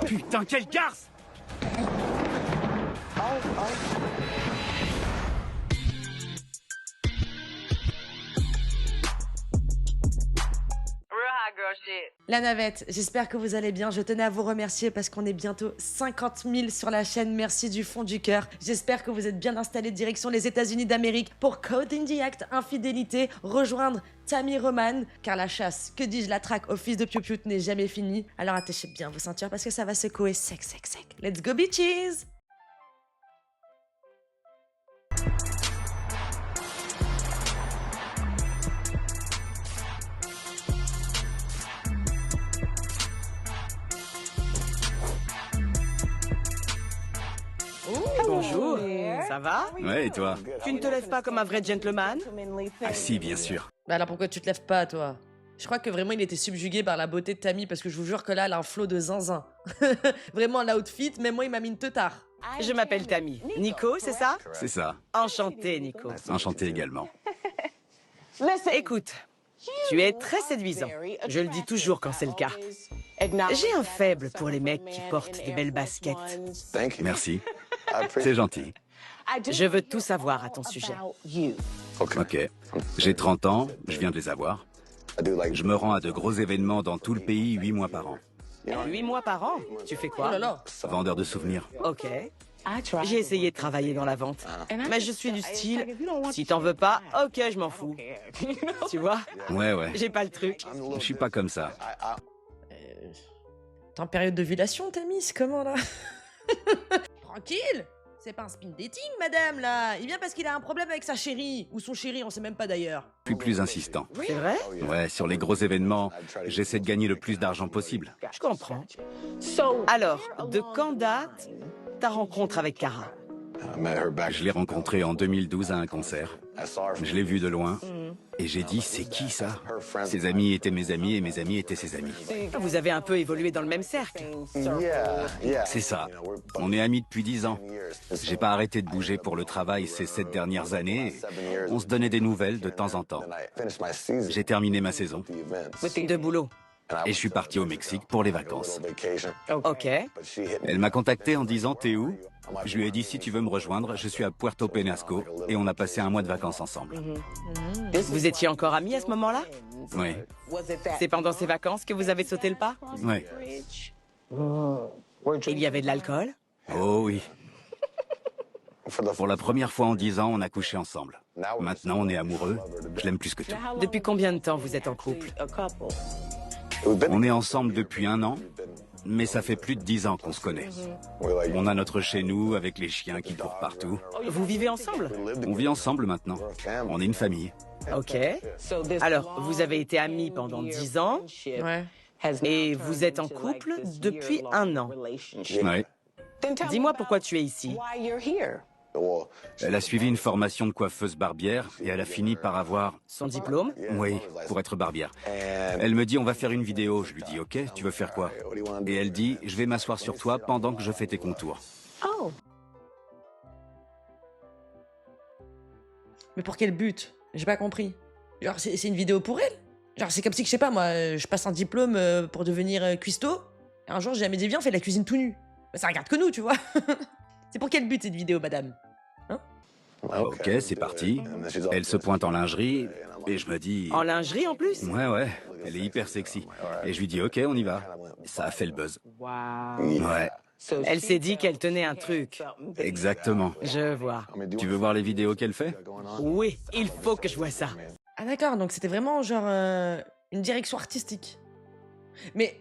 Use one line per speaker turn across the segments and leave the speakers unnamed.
Putain, quelle garce!
La navette, j'espère que vous allez bien. Je tenais à vous remercier parce qu'on est bientôt 50 000 sur la chaîne. Merci du fond du cœur. J'espère que vous êtes bien installés direction les États-Unis d'Amérique pour Caught in the Act Infidélité, rejoindre Tammy Roman, car la chasse, que dis-je, la traque au fils de Piu Piu n'est jamais finie. Alors attachez bien vos ceintures parce que ça va secouer sec, sec, sec. Let's go bitches!
Bonjour, ça va?
Ouais, et toi?
Tu ne te lèves pas comme un vrai gentleman?
Ah si, bien sûr.
Bah alors pourquoi tu te lèves pas, toi? Je crois que vraiment il était subjugué par la beauté de Tammy parce que je vous jure que là, elle a un flot de zinzin. Vraiment, l'outfit, même moi, il m'a mis une teutard.
Je m'appelle Tammy. Nico, c'est ça?
C'est ça.
Enchanté, Nico.
Enchanté également.
Écoute, tu es très séduisant. Je le dis toujours quand c'est le cas. J'ai un faible pour les mecs qui portent de belles baskets.
Merci. C'est gentil.
Je veux tout savoir à ton sujet.
Ok. J'ai 30 ans, je viens de les avoir. Je me rends à de gros événements dans tout le pays 8 mois par an.
8 mois par an? Tu fais
Oh
quoi?
là là.
Vendeur de souvenirs.
Ok. J'ai essayé de travailler dans la vente. Mais je suis du style, si t'en veux pas, ok, je m'en fous. Tu vois?
Ouais.
J'ai pas le truc.
Je suis pas comme ça.
T'es en période d'ovulation, Tammy, c'est comment là? Tranquille! C'est pas un spin dating, madame, là! Il vient parce qu'il a un problème avec sa chérie. Ou son chéri, on sait même pas d'ailleurs.
Je suis plus insistant.
C'est vrai?
Ouais, sur les gros événements, j'essaie de gagner le plus d'argent possible.
Je comprends. Alors, de quand date ta rencontre avec Cara?
Je l'ai rencontrée en 2012 à un concert. Je l'ai vue de loin et j'ai dit c'est qui ça? Ses amis étaient mes amis et mes amis étaient ses amis.
Vous avez un peu évolué dans le même cercle.
C'est ça. On est amis depuis 10 ans. J'ai pas arrêté de bouger pour le travail ces 7 dernières années. On se donnait des nouvelles de temps en temps. J'ai terminé ma saison
De boulot.
et je suis parti au Mexique pour les vacances.
Ok.
Elle m'a contacté en disant t'es où? Je lui ai dit si tu veux me rejoindre, je suis à Puerto Penasco et on a passé un mois de vacances ensemble.
Vous étiez encore amis à ce moment-là?
Oui,
C'est pendant ces vacances que vous avez sauté le pas?
oui.
Il y avait de l'alcool?
Oh oui. Pour la première fois en 10 ans, on a couché ensemble. Maintenant, on est amoureux. Je l'aime plus que tout.
Depuis combien de temps vous êtes en couple?
On est ensemble depuis 1 an, mais ça fait plus de 10 ans qu'on se connaît. On a notre chez nous avec les chiens qui courent partout.
Vous vivez ensemble?
On vit ensemble maintenant. On est une famille.
Ok. Alors, vous avez été amis pendant 10 ans
Ouais.
et vous êtes en couple depuis 1 an.
Ouais.
Dis-moi pourquoi tu es ici.
Elle a suivi une formation de coiffeuse barbière et elle a fini par avoir...
Son diplôme?
Oui, pour être barbière. Elle me dit on va faire une vidéo. Je lui dis ok, tu veux faire quoi? Et elle dit je vais m'asseoir sur toi pendant que je fais tes contours.
Mais pour quel but? J'ai pas compris. Genre, c'est une vidéo pour elle? Genre, c'est comme si que, je sais pas, moi, je passe un diplôme pour devenir cuistot. Et un jour, j'ai jamais dit, viens, on fait de la cuisine tout nu. Bah, ça regarde que nous, tu vois. C'est pour quel but cette vidéo, madame?
Ok, c'est parti. Elle se pointe en lingerie et je me dis...
En lingerie en plus?
Ouais, elle est hyper sexy. Et je lui dis ok, on y va. Ça a fait le buzz. Ouais,
Elle s'est dit qu'elle tenait un truc.
exactement.
Je vois.
Tu veux voir les vidéos qu'elle fait?
Oui, il faut que je vois ça.
Ah d'accord, donc c'était vraiment genre une direction artistique. Mais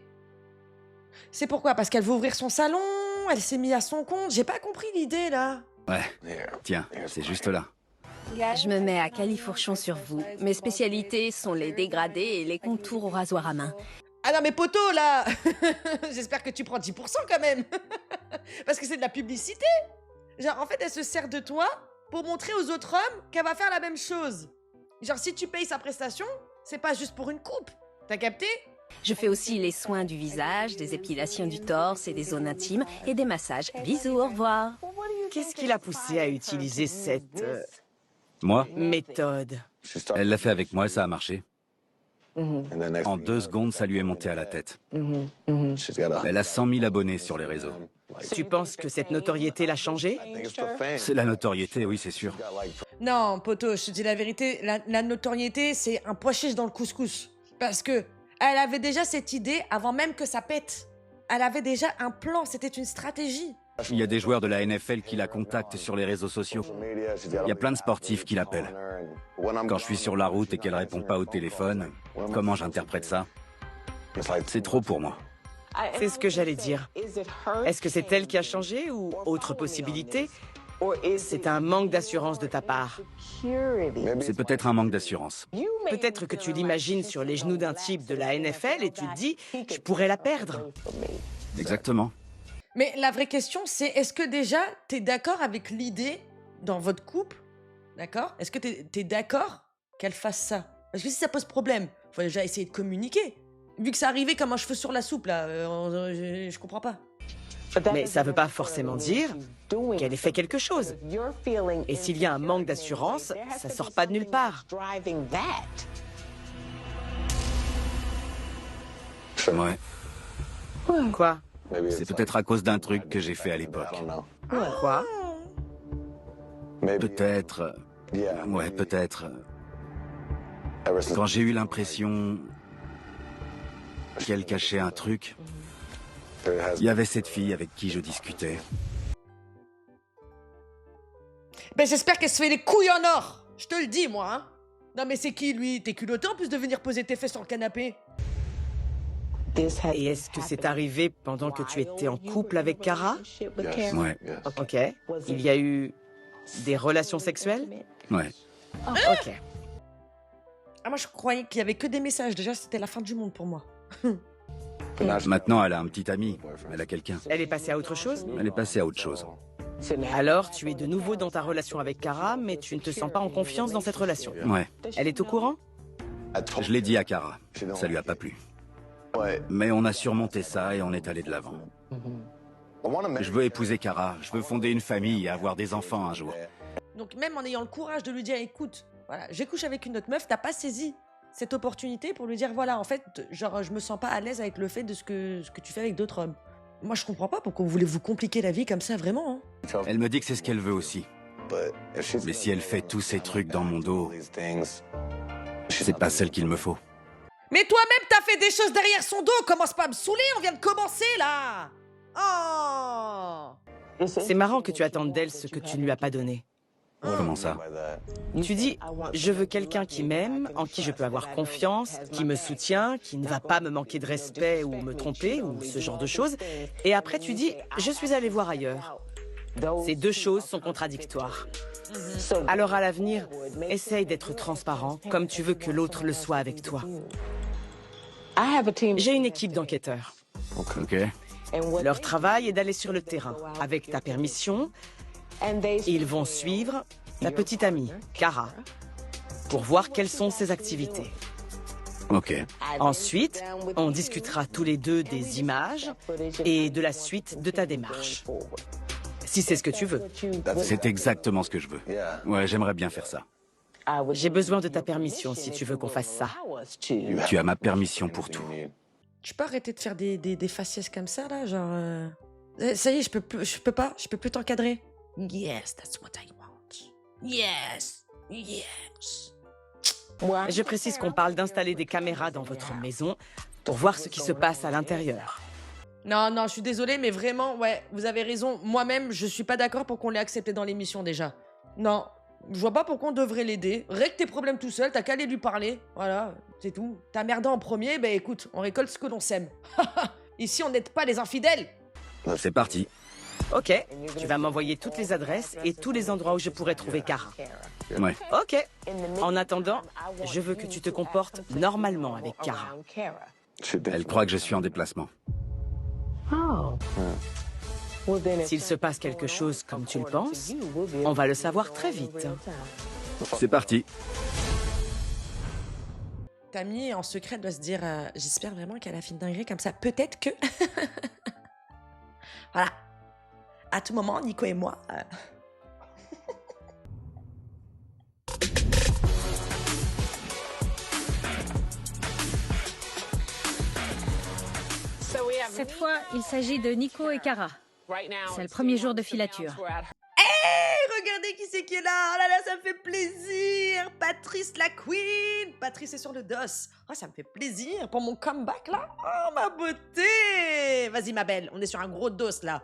c'est pourquoi? Parce qu'elle veut ouvrir son salon, elle s'est mise à son compte, j'ai pas compris l'idée là.
Ouais, tiens, c'est juste là.
Je me mets à califourchon sur vous. Mes spécialités sont les dégradés et les contours au rasoir à main.
Ah non mais poto là. J'espère que tu prends 10% quand même. Parce que c'est de la publicité. Genre en fait elle se sert de toi pour montrer aux autres hommes qu'elle va faire la même chose. Genre si tu payes sa prestation, c'est pas juste pour une coupe. T'as capté?
Je fais aussi les soins du visage, des épilations du torse et des zones intimes et des massages. Bisous, au revoir.
Qu'est-ce qui l'a poussé à utiliser cette
Moi,
méthode?
elle l'a fait avec moi et ça a marché. En 2 secondes, ça lui est monté à la tête. Elle a 100 000 abonnés sur les réseaux.
Tu penses que cette notoriété l'a changé?
C'est la notoriété, oui, c'est sûr.
Non, poto, je te dis la vérité, la notoriété, c'est un pois chiche dans le couscous. Parce que elle avait déjà cette idée avant même que ça pète. Elle avait déjà un plan, c'était une stratégie.
Il y a des joueurs de la NFL qui la contactent sur les réseaux sociaux. Il y a plein de sportifs qui l'appellent. Quand je suis sur la route et qu'elle répond pas au téléphone, comment j'interprète ça? C'est trop pour moi.
C'est ce que j'allais dire. Est-ce que c'est elle qui a changé ou autre possibilité? C'est un manque d'assurance de ta part.
C'est peut-être un manque d'assurance.
Peut-être que tu l'imagines sur les genoux d'un type de la NFL et tu te dis, je pourrais la perdre.
Exactement.
Mais la vraie question, c'est est-ce que déjà, t'es d'accord avec l'idée dans votre couple? D'accord? Est-ce que t'es d'accord qu'elle fasse ça? Parce que si ça pose problème, faut déjà essayer de communiquer. Vu que c'est arrivé comme un cheveu sur la soupe, là, je comprends pas.
Mais ça veut pas forcément dire qu'elle ait fait quelque chose. Et s'il y a un manque d'assurance, ça sort pas de nulle part.
Ouais.
Quoi?
C'est peut-être à cause d'un truc que j'ai fait à l'époque.
Quoi?
Peut-être... Ouais, peut-être... Quand j'ai eu l'impression qu'elle cachait un truc, il y avait cette fille avec qui je discutais.
Ben j'espère qu'elle se fait les couilles en or. Je te le dis, moi, hein. Non mais c'est qui, lui? T'es culotté en plus de venir poser tes fesses sur le canapé?
Et est-ce que c'est arrivé pendant que tu étais en couple avec Cara?
Ouais,
Ok. Il y a eu des relations sexuelles?
ouais.
Ok.
Ah, moi je croyais qu'il y avait que des messages. Déjà, c'était la fin du monde pour moi.
Maintenant, elle a un petit ami. Elle a quelqu'un.
Elle est passée à autre chose?
Elle est passée à autre chose.
Alors, tu es de nouveau dans ta relation avec Cara, mais tu ne te sens pas en confiance dans cette relation.
Ouais.
Elle est au courant?
Je l'ai dit à Cara. Ça lui a pas plu. Mais on a surmonté ça et on est allé de l'avant. Je veux épouser Cara. Je veux fonder une famille et avoir des enfants un jour.
Donc même en ayant le courage de lui dire, écoute, voilà, j'ai couché avec une autre meuf, t'as pas saisi cette opportunité pour lui dire, voilà, en fait, genre, je me sens pas à l'aise avec le fait de ce que tu fais avec d'autres hommes. Moi, je comprends pas pourquoi vous voulez vous compliquer la vie comme ça, vraiment. Hein.
Elle me dit que c'est ce qu'elle veut aussi. Mais si elle fait tous ces trucs dans mon dos, c'est pas celle qu'il me faut.
Mais toi-même, t'as fait des choses derrière son dos. Commence pas à me saouler, on vient de commencer, là. Oh.
C'est marrant que tu attendes d'elle ce que tu ne lui as pas donné.
Comment ça?
Tu dis, je veux quelqu'un qui m'aime, en qui je peux avoir confiance, qui me soutient, qui ne va pas me manquer de respect ou me tromper, ou ce genre de choses. Et après, tu dis, je suis allé voir ailleurs. Ces deux choses sont contradictoires. Alors à l'avenir, essaye d'être transparent, comme tu veux que l'autre le soit avec toi. J'ai une équipe d'enquêteurs.
Ok.
Leur travail est d'aller sur le terrain, avec ta permission. Ils vont suivre ta petite amie, Cara, pour voir quelles sont ses activités.
Ok.
Ensuite, on discutera tous les deux des images et de la suite de ta démarche. Si c'est ce que tu veux.
C'est exactement ce que je veux. Ouais, j'aimerais bien faire ça.
J'ai besoin de ta permission si tu veux qu'on fasse ça.
Tu as ma permission pour tout.
Tu peux arrêter de faire des faciès comme ça, là, genre... Ça y est, je peux plus t'encadrer. Yes, that's what I want. Yes, yes.
Je précise qu'on parle d'installer des caméras dans votre maison pour voir ce qui se passe à l'intérieur.
Non, je suis désolée, mais vraiment, ouais, vous avez raison. Moi-même, je suis pas d'accord pour qu'on l'ait accepté dans l'émission, déjà. Non, je vois pas pourquoi on devrait l'aider. Règle tes problèmes tout seul, t'as qu'à aller lui parler. Voilà, c'est tout. T'as merdé en premier, bah écoute, on récolte ce que l'on sème. Ici, on n'aide pas les infidèles.
C'est parti.
Ok, tu vas m'envoyer toutes les adresses et tous les endroits où je pourrais trouver Cara.
Ouais.
Ok. En attendant, je veux que tu te comportes normalement avec Cara.
Elle croit que je suis en déplacement.
S'il se passe quelque chose comme tu le penses, on va le savoir très vite.
C'est parti.
Tammy, en secret, doit se dire j'espère vraiment qu'elle a fait une dinguerie comme ça. Peut-être que... Voilà. À tout moment, Nico et moi...
Cette fois, il s'agit de Nico et Cara. C'est le premier jour de filature.
Regardez qui c'est qui est là. Oh là là, ça me fait plaisir. Patrice la Queen. Patrice est sur le dos. Oh, ça me fait plaisir pour mon comeback là. Oh, ma beauté. Vas-y, ma belle, on est sur un gros dos là.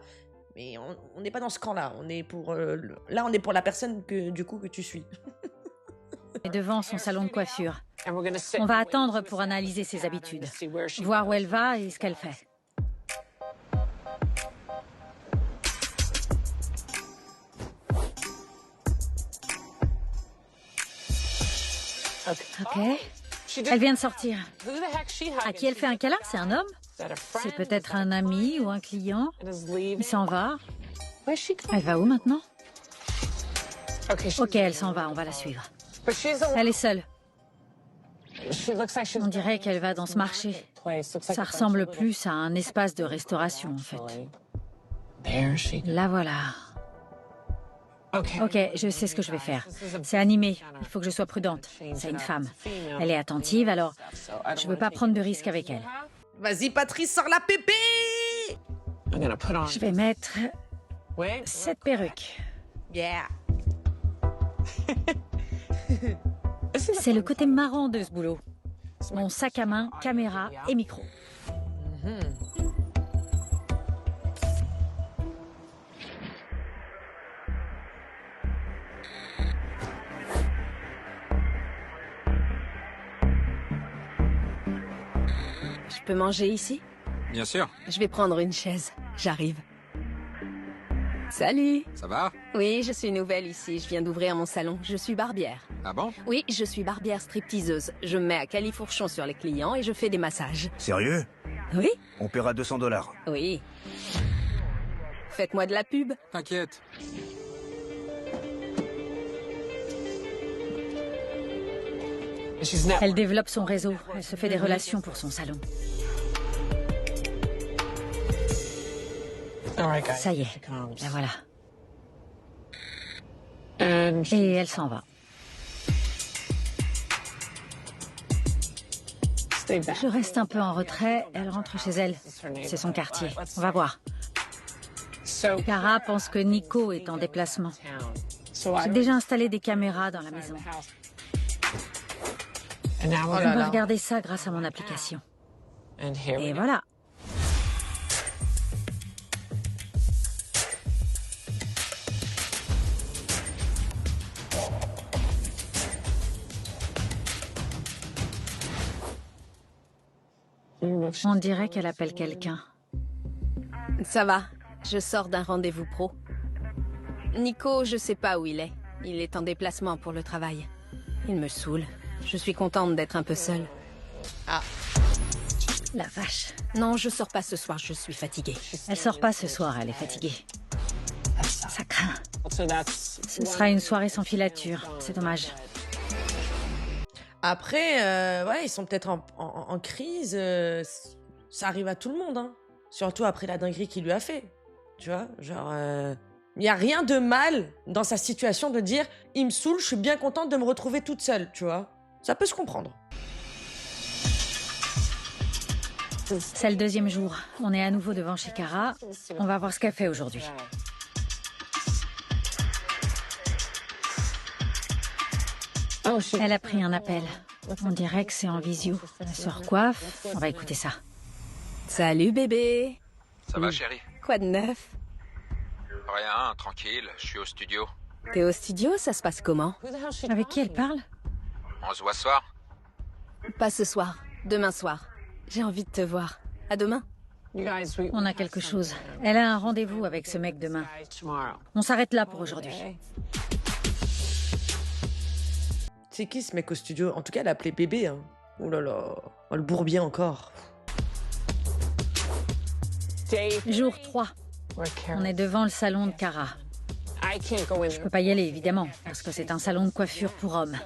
Mais on n'est pas dans ce camp-là. On est pour là, on est pour la personne que tu suis.
Et devant son salon de coiffure. On va attendre pour analyser ses habitudes, voir où elle va et ce qu'elle fait. Ok. Elle vient de sortir. À qui elle fait un câlin? C'est un homme? C'est peut-être un ami ou un client. Il s'en va. Elle va où maintenant? Ok, elle s'en va, on va la suivre. Elle est seule. On dirait qu'elle va dans ce marché. Ça ressemble plus à un espace de restauration, en fait. La voilà. Ok, je sais ce que je vais faire. C'est animé, il faut que je sois prudente. C'est une femme. Elle est attentive, alors je veux pas prendre de risques avec elle.
Vas-y, Patrice, sors la pépé.
Je vais mettre cette perruque.
Yeah.
C'est le côté marrant de ce boulot. Mon sac à main, caméra et micro.
Je peux manger ici?
Bien sûr.
Je vais prendre une chaise. J'arrive. Salut.
Ça va?
Oui, je suis nouvelle ici. Je viens d'ouvrir mon salon. Je suis barbière.
Ah bon?
Oui, je suis barbière stripteaseuse. Je me mets à califourchon sur les clients et je fais des massages.
Sérieux?
Oui?
On paiera $200.
Oui. Faites-moi de la pub.
T'inquiète.
Elle développe son réseau. Elle se fait des relations pour son salon. Ça y est, la voilà. Et elle s'en va. Je reste un peu en retrait, elle rentre chez elle. C'est son quartier, on va voir. Cara pense que Nico est en déplacement. J'ai déjà installé des caméras dans la maison. On va regarder ça grâce à mon application. Et voilà. On dirait qu'elle appelle quelqu'un.
Ça va, je sors d'un rendez-vous pro. Nico, je sais pas où il est. Il est en déplacement pour le travail. Il me saoule. Je suis contente d'être un peu seule.
Ah.
La vache.
Non, je sors pas ce soir, je suis fatiguée.
Elle sort pas ce soir, elle est fatiguée. Ça craint. Ce sera une soirée sans filature, c'est dommage.
Après, ouais, ils sont peut-être en crise. Ça arrive à tout le monde, hein. Surtout après la dinguerie qu'il lui a fait. Tu vois, genre... Il n'y a rien de mal dans sa situation de dire « Il me saoule, je suis bien contente de me retrouver toute seule », tu vois. Ça peut se comprendre.
C'est le deuxième jour. On est à nouveau devant chez Cara. On va voir ce qu'elle fait aujourd'hui. Elle a pris un appel. On dirait que c'est en visio. Elle se recoiffe. On va écouter ça.
Salut bébé.
Ça va, chérie?
Quoi de neuf?
Rien, tranquille, je suis au studio.
T'es au studio, ça se passe comment?
Avec qui elle parle?
On se voit ce soir?
Pas ce soir, demain soir. J'ai envie de te voir. À demain.
On a quelque chose. Elle a un rendez-vous avec ce mec demain. On s'arrête là pour aujourd'hui.
C'est qui ce mec au studio? En tout cas, elle a appelé bébé, hein. Oh là là. Oh, le bourbier encore.
Jour 3. On est devant le salon de Cara. Je peux pas y aller, évidemment, parce que c'est un salon de coiffure pour hommes.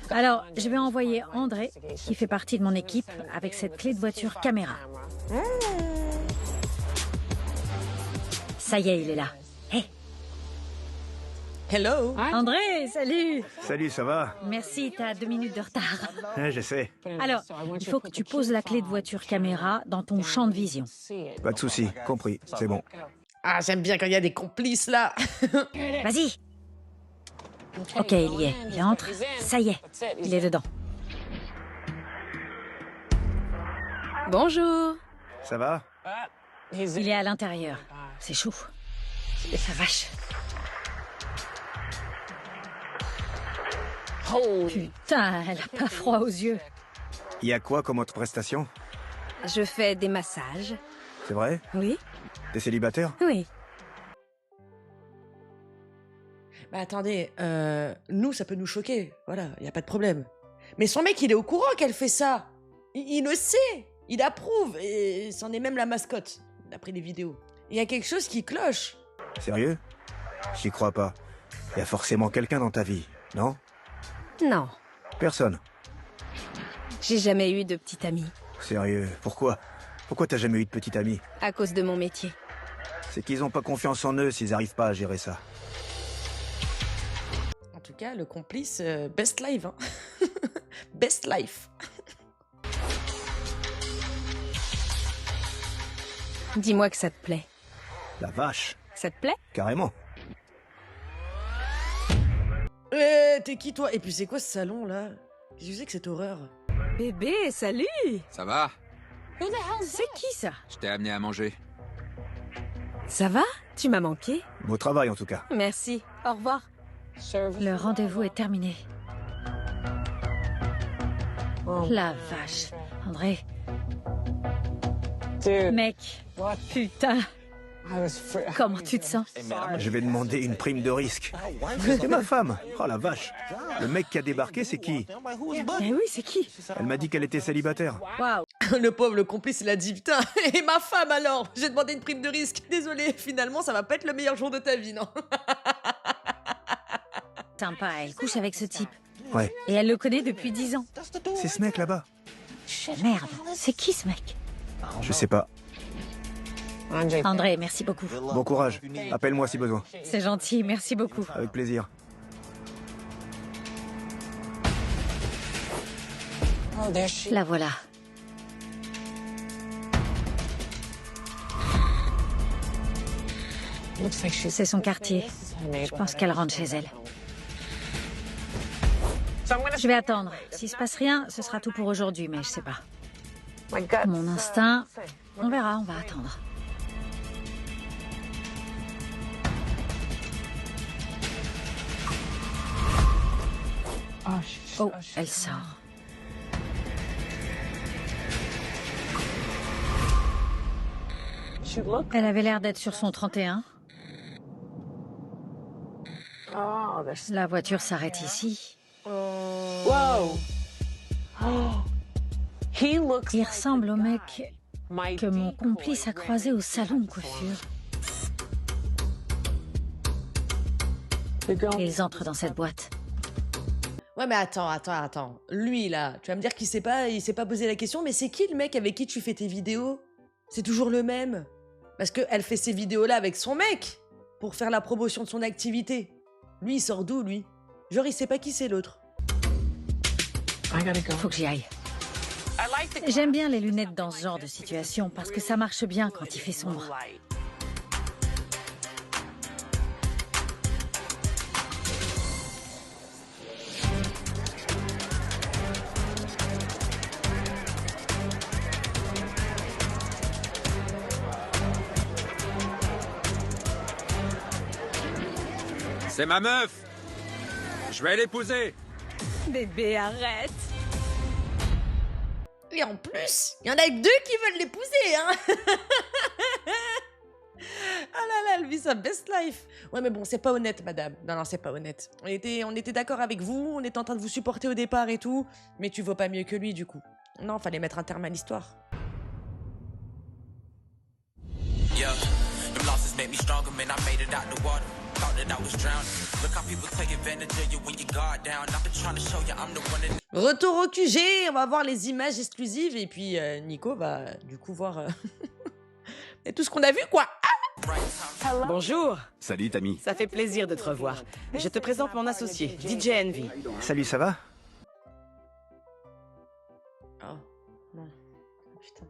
Alors, je vais envoyer André, qui fait partie de mon équipe, avec cette clé de voiture caméra. Ça y est, il est là. Hé!
Hello.
André, salut.
Salut, ça va?
Merci, t'as 2 minutes de retard.
Je sais.
Alors, il faut que tu poses la clé de voiture caméra dans ton champ de vision.
Pas de souci, compris, c'est bon.
Ah, j'aime bien quand il y a des complices, là.
Vas-y. Ok, il y est. Il entre. Ça y est, il est dedans.
Bonjour.
Ça va?
Il est à l'intérieur. C'est chaud. La vache. Putain, elle a pas froid aux yeux.
Il y a quoi comme autre prestation?
Je fais des massages.
C'est vrai?
Oui?
T'es célibataire?
Oui.
Bah attendez, nous, ça peut nous choquer. Voilà, y a pas de problème. Mais son mec, il est au courant qu'elle fait ça. Il le sait. Il approuve. Et c'en est même la mascotte, d'après les vidéos. Il y a quelque chose qui cloche.
Sérieux? J'y crois pas. Il y a forcément quelqu'un dans ta vie, non?
Non.
Personne.
J'ai jamais eu de petite amie.
Sérieux, pourquoi? Pourquoi t'as jamais eu de petite amie?
À cause de mon métier.
C'est qu'ils ont pas confiance en eux s'ils arrivent pas à gérer ça.
En tout cas, le complice, best life. Hein. Best life.
Dis-moi que ça te plaît.
La vache,
Ça te plaît?
carrément.
T'es qui, toi? Et puis c'est quoi ce salon, là? Qu'est-ce que c'est que cette horreur?
Bébé, salut.
Ça va?
C'est qui ça?
Je t'ai amené à manger.
Ça va? Tu m'as manqué.
Beau travail en tout cas.
Merci. Au revoir.
Le rendez-vous est terminé. La vache. André. Mec. Putain. Comment tu te sens?
Je vais demander une prime de risque. C'est ma femme. Oh la vache. Le mec qui a débarqué, c'est qui?
Eh oui, c'est qui?
Elle m'a dit qu'elle était célibataire.
Waouh.
Le pauvre, le complice, il a dit putain, et ma femme alors? J'ai demandé une prime de risque. Désolé, finalement, ça va pas être le meilleur jour de ta vie, non?
Sympa, elle couche avec ce type.
Ouais,
Et elle le connaît depuis 10 ans.
c'est ce mec là-bas.
Merde, c'est qui ce mec?
Je sais pas.
André, merci beaucoup.
Bon courage. Appelle-moi si besoin.
C'est gentil, merci beaucoup.
Avec plaisir.
La voilà. C'est son quartier. Je pense qu'elle rentre chez elle. Je vais attendre. S'il se passe rien, ce sera tout pour aujourd'hui, mais je sais pas. Mon instinct, on verra, on va attendre. Oh, elle sort. Elle avait l'air d'être sur son 31. La voiture s'arrête ici. Il ressemble au mec que mon complice a croisé au salon de coiffure. Ils entrent dans cette boîte.
Ouais, mais attends. Lui, là, tu vas me dire qu'il il s'est pas posé la question, mais c'est qui le mec avec qui tu fais tes vidéos? C'est toujours le même. Parce qu'elle fait ces vidéos-là avec son mec, pour faire la promotion de son activité. Lui, il sort d'où, lui? Genre, il sait pas qui c'est l'autre.
Faut que j'y aille. J'aime bien les lunettes dans ce genre de situation, parce que ça marche bien quand il fait sombre.
C'est ma meuf! Je vais l'épouser!
Bébé, arrête.
Et en plus, il y en a que 2 qui veulent l'épouser, hein. Ah là là, elle vit sa best life. Ouais, mais bon, c'est pas honnête, madame. Non, c'est pas honnête. On était d'accord avec vous, on était en train de vous supporter au départ et tout, mais tu vaux pas mieux que lui, du coup. Non, fallait mettre un terme à l'histoire.
Yeah, them losses made me stronger, man. I made it out the water. Thought that I was drowning. Look how people take advantage of you when you guard down. I've been trying to show you I'm the one that...
Retour au QG, on va voir les images exclusives et puis Nico va du coup voir et tout ce qu'on a vu, quoi. Ah
Bonjour.
Salut, Tammy.
Ça fait plaisir de te revoir. Je te présente mon associé, DJ Envy.
Salut, ça va?
Oh, non. Putain.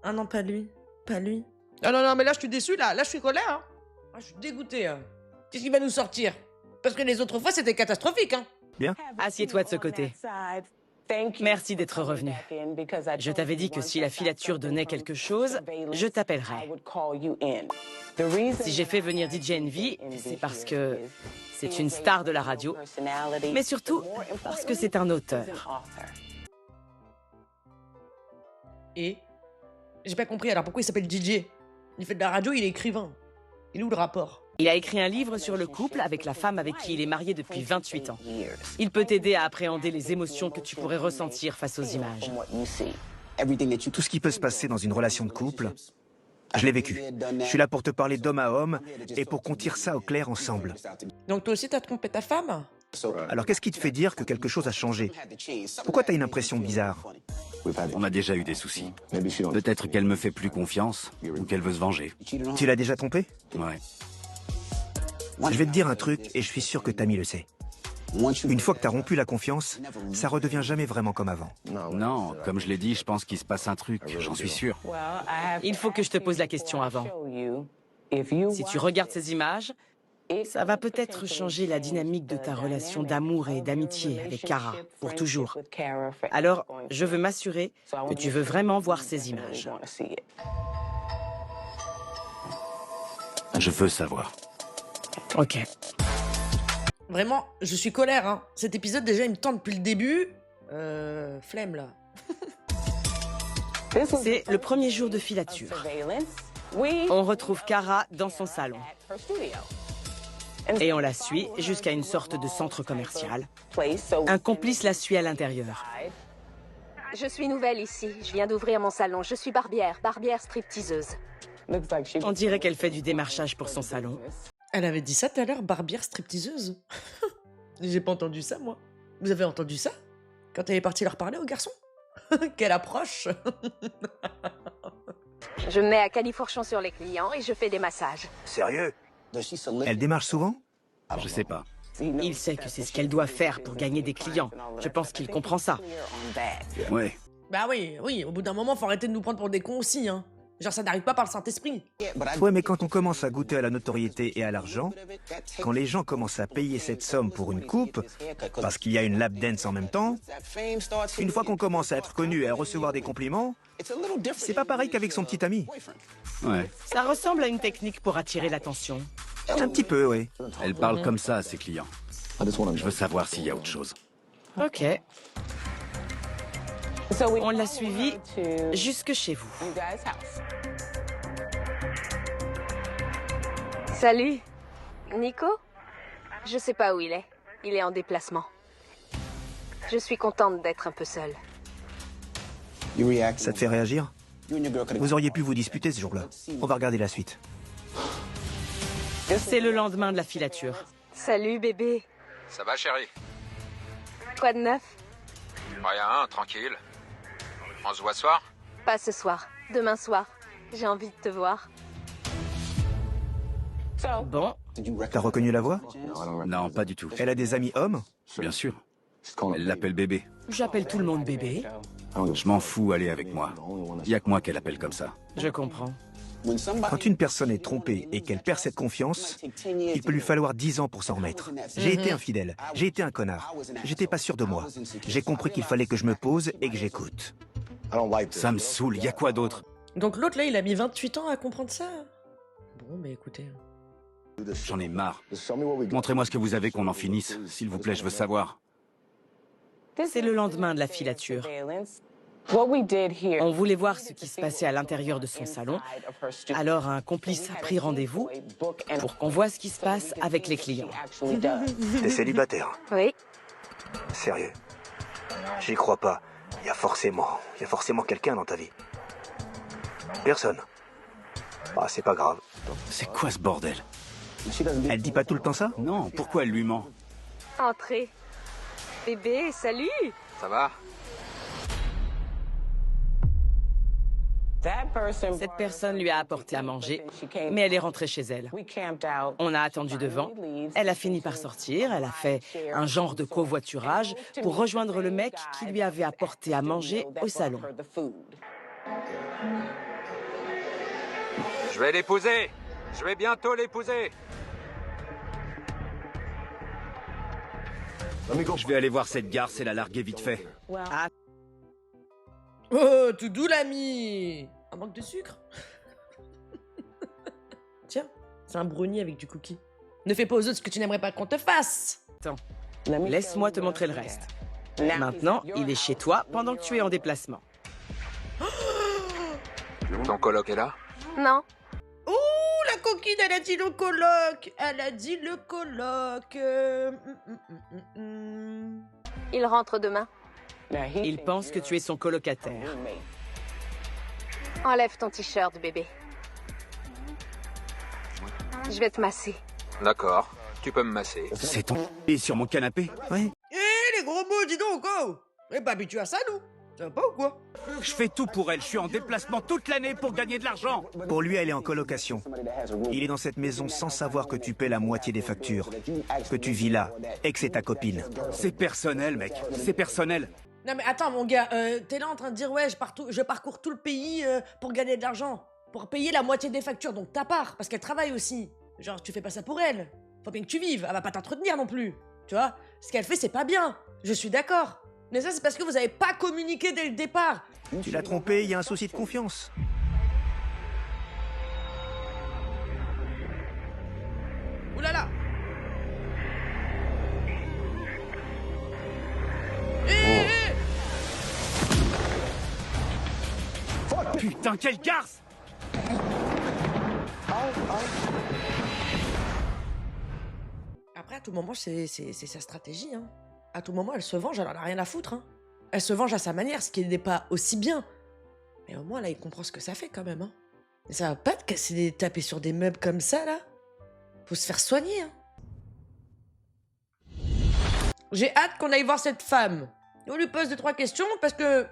Ah non, pas lui. Pas lui. Ah non, non, mais là, je suis déçu, là. Là, je suis colère, hein. Ah, je suis dégoûté, hein. Qu'est-ce qu'il va nous sortir? Parce que les autres fois, c'était catastrophique, hein.
Bien.
Assieds-toi de ce côté. Merci d'être revenu. Je t'avais dit que si la filature donnait quelque chose, je t'appellerais. Si j'ai fait venir DJ Envy, c'est parce que c'est une star de la radio, mais surtout parce que c'est un auteur.
Et j'ai pas compris, alors pourquoi il s'appelle DJ? Il fait de la radio, il est écrivain. Il est où le rapport?
Il a écrit un livre sur le couple avec la femme avec qui il est marié depuis 28 ans. Il peut t'aider à appréhender les émotions que tu pourrais ressentir face aux images.
Tout ce qui peut se passer dans une relation de couple, je l'ai vécu. Je suis là pour te parler d'homme à homme et pour qu'on tire ça au clair ensemble.
Donc toi aussi, t'as trompé ta femme?
Alors qu'est-ce qui te fait dire que quelque chose a changé? Pourquoi t'as une impression bizarre?
On a déjà eu des soucis. Peut-être qu'elle me fait plus confiance ou qu'elle veut se venger.
Tu l'as déjà trompé?
Ouais.
Je vais te dire un truc et je suis sûr que Tammy le sait. Une fois que t'as rompu la confiance, ça redevient jamais vraiment comme avant.
Non, comme je l'ai dit, je pense qu'il se passe un truc, j'en suis sûr.
Il faut que je te pose la question avant. Si tu regardes ces images, ça va peut-être changer la dynamique de ta relation d'amour et d'amitié avec Kara, pour toujours. Alors, je veux m'assurer que tu veux vraiment voir ces images.
Je veux savoir.
Ok.
Vraiment, je suis colère, hein. Cet épisode, déjà, il me tente depuis le début. Flemme, là.
C'est le premier jour de filature. On retrouve Kara dans son salon. Et on la suit jusqu'à une sorte de centre commercial. Un complice la suit à l'intérieur.
Je suis nouvelle ici. Je viens d'ouvrir mon salon. Je suis barbière stripteaseuse.
On dirait qu'elle fait du démarchage pour son salon.
Elle avait dit ça tout à l'heure, barbière stripteaseuse. J'ai pas entendu ça, moi. Vous avez entendu ça? Quand elle est partie leur parler aux garçons? Quelle approche.
Je me mets à califourchon sur les clients et je fais des massages.
Sérieux? Elle démarche souvent?
Je sais pas.
Il sait que c'est ce qu'elle doit faire pour gagner des clients. Je pense qu'il comprend ça.
Ouais.
Bah oui, oui, au bout d'un moment, faut arrêter de nous prendre pour des cons aussi, hein. Genre, ça n'arrive pas par le Saint-Esprit.
Ouais, mais quand on commence à goûter à la notoriété et à l'argent, quand les gens commencent à payer cette somme pour une coupe, parce qu'il y a une lap dance en même temps, une fois qu'on commence à être connu et à recevoir des compliments, c'est pas pareil qu'avec son petit ami.
Ouais.
Ça ressemble à une technique pour attirer l'attention.
Un petit peu, oui.
Elle parle comme ça à ses clients. Je veux savoir s'il y a autre chose.
Ok. On l'a suivi jusque chez vous.
Salut. Nico? Je sais pas où il est. Il est en déplacement. Je suis contente d'être un peu seule.
Ça te fait réagir? Vous auriez pu vous disputer ce jour-là. On va regarder la suite.
C'est le lendemain de la filature.
Salut bébé.
Ça va, chérie?
Quoi de neuf?
Rien, tranquille. On se voit ce soir?
Pas ce soir. Demain soir. J'ai envie de te voir.
Bon,
T'as reconnu la voix?
Non, pas du tout.
Elle a des amis hommes?
Bien sûr. Elle l'appelle bébé.
j'appelle tout le monde bébé.
Je m'en fous, allez avec moi. Y a que moi qu'elle appelle comme ça.
Je comprends.
Quand une personne est trompée et qu'elle perd cette confiance, il peut lui falloir 10 ans pour s'en remettre. J'ai été infidèle, j'ai été un connard. J'étais pas sûr de moi. J'ai compris qu'il fallait que je me pose et que j'écoute.
Ça me saoule, y a quoi d'autre?
Donc l'autre là, il a mis 28 ans à comprendre ça. Bon, bah écoutez.
J'en ai marre. Montrez-moi ce que vous avez qu'on en finisse. S'il vous plaît, je veux savoir.
C'est le lendemain de la filature. On voulait voir ce qui se passait à l'intérieur de son salon. Alors un complice a pris rendez-vous pour qu'on voit ce qui se passe avec les clients.
T'es célibataire?
Oui.
Sérieux? J'y crois pas. Il y a forcément quelqu'un dans ta vie. Personne. Ah, c'est pas grave.
C'est quoi ce bordel?
Elle dit pas tout le temps ça?
Non, pourquoi elle lui ment?
Entrez. Bébé, salut.
Ça va?
Cette personne lui a apporté à manger, mais elle est rentrée chez elle. On a attendu devant. Elle a fini par sortir. Elle a fait un genre de covoiturage pour rejoindre le mec qui lui avait apporté à manger au salon.
Je vais l'épouser. Je vais bientôt l'épouser.
Je vais aller voir cette garce et la larguer vite fait.
Ah,
Oh, tout doux l'ami. Un manque de sucre. Tiens, c'est un brownie avec du cookie. Ne fais pas aux autres ce que tu n'aimerais pas qu'on te fasse.
attends. Laisse-moi te montrer le reste. Maintenant, il est chez toi pendant que tu es en déplacement.
Ton coloc est là?
Non.
Ouh, la coquine, elle a dit le coloc. Elle a dit le coloc.
Il rentre demain.
Il pense que tu es son colocataire.
Enlève ton t-shirt, bébé. Je vais te masser.
D'accord. Tu peux me masser.
C'est ton sur mon canapé? Ouais.
Eh, les gros mots, dis donc, oh. On n'est pas habitué à ça, nous. Ça va pas ou quoi?
Je fais tout pour elle. Je suis en déplacement toute l'année pour gagner de l'argent.
Pour lui, elle est en colocation. Il est dans cette maison sans savoir que tu paies la moitié des factures, que tu vis là et que c'est ta copine.
C'est personnel, mec. C'est personnel.
Non mais attends mon gars, t'es là en train de dire ouais je parcours tout le pays pour gagner de l'argent, pour payer la moitié des factures, donc ta part, parce qu'elle travaille aussi. Genre tu fais pas ça pour elle, faut bien que tu vives, elle va pas t'entretenir non plus, tu vois. Ce qu'elle fait c'est pas bien, je suis d'accord. Mais ça c'est parce que vous avez pas communiqué dès le départ.
Tu l'as trompé, il y a un souci de confiance.
Ouh là là.
Putain, quelle garce!
Après à tout moment c'est sa stratégie hein. À tout moment elle se venge, elle en a rien à foutre hein. Elle se venge à sa manière, ce qui n'est pas aussi bien. Mais au moins là il comprend ce que ça fait quand même hein. Et ça va pas te casser des taper sur des meubles comme ça là. Faut se faire soigner hein. J'ai hâte qu'on aille voir cette femme. On lui pose 2-3 questions parce que...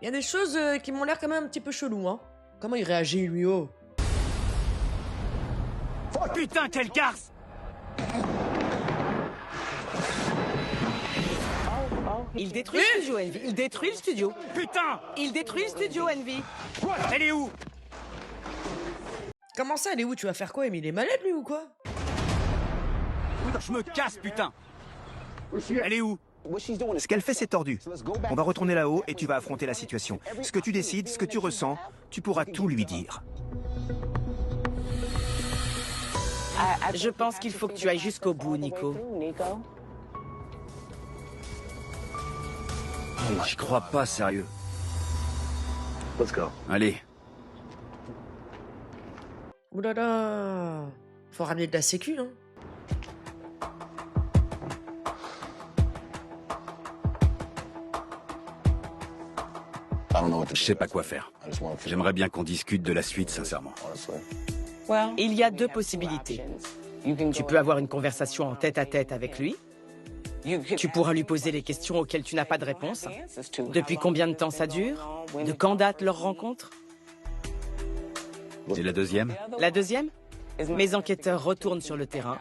Il y a des choses qui m'ont l'air quand même un petit peu chelou, hein. Comment il réagit, lui, oh?
Putain, quelle garce!
Il détruit le studio, Envy. Il détruit le studio.
Putain!
Il détruit le studio, Envy.
Elle est où?
Comment ça, elle est où? Tu vas faire quoi, Emile? Il est malade, lui, ou quoi?
Je me casse, putain! Elle est où?
Ce qu'elle fait, c'est tordu. On va retourner là-haut et tu vas affronter la situation. Ce que tu décides, ce que tu ressens, tu pourras tout lui dire.
Je pense qu'il faut que tu ailles jusqu'au bout, Nico.
J'y crois pas, sérieux. Allez.
Oulala. Faut ramener de la sécu, hein.
Je sais pas quoi faire. J'aimerais bien qu'on discute de la suite, sincèrement.
Il y a deux possibilités. Tu peux avoir une conversation en tête-à-tête avec lui. Tu pourras lui poser les questions auxquelles tu n'as pas de réponse. Depuis combien de temps ça dure? De quand date leur rencontre?
Et la deuxième?
La deuxième? Mes enquêteurs retournent sur le terrain.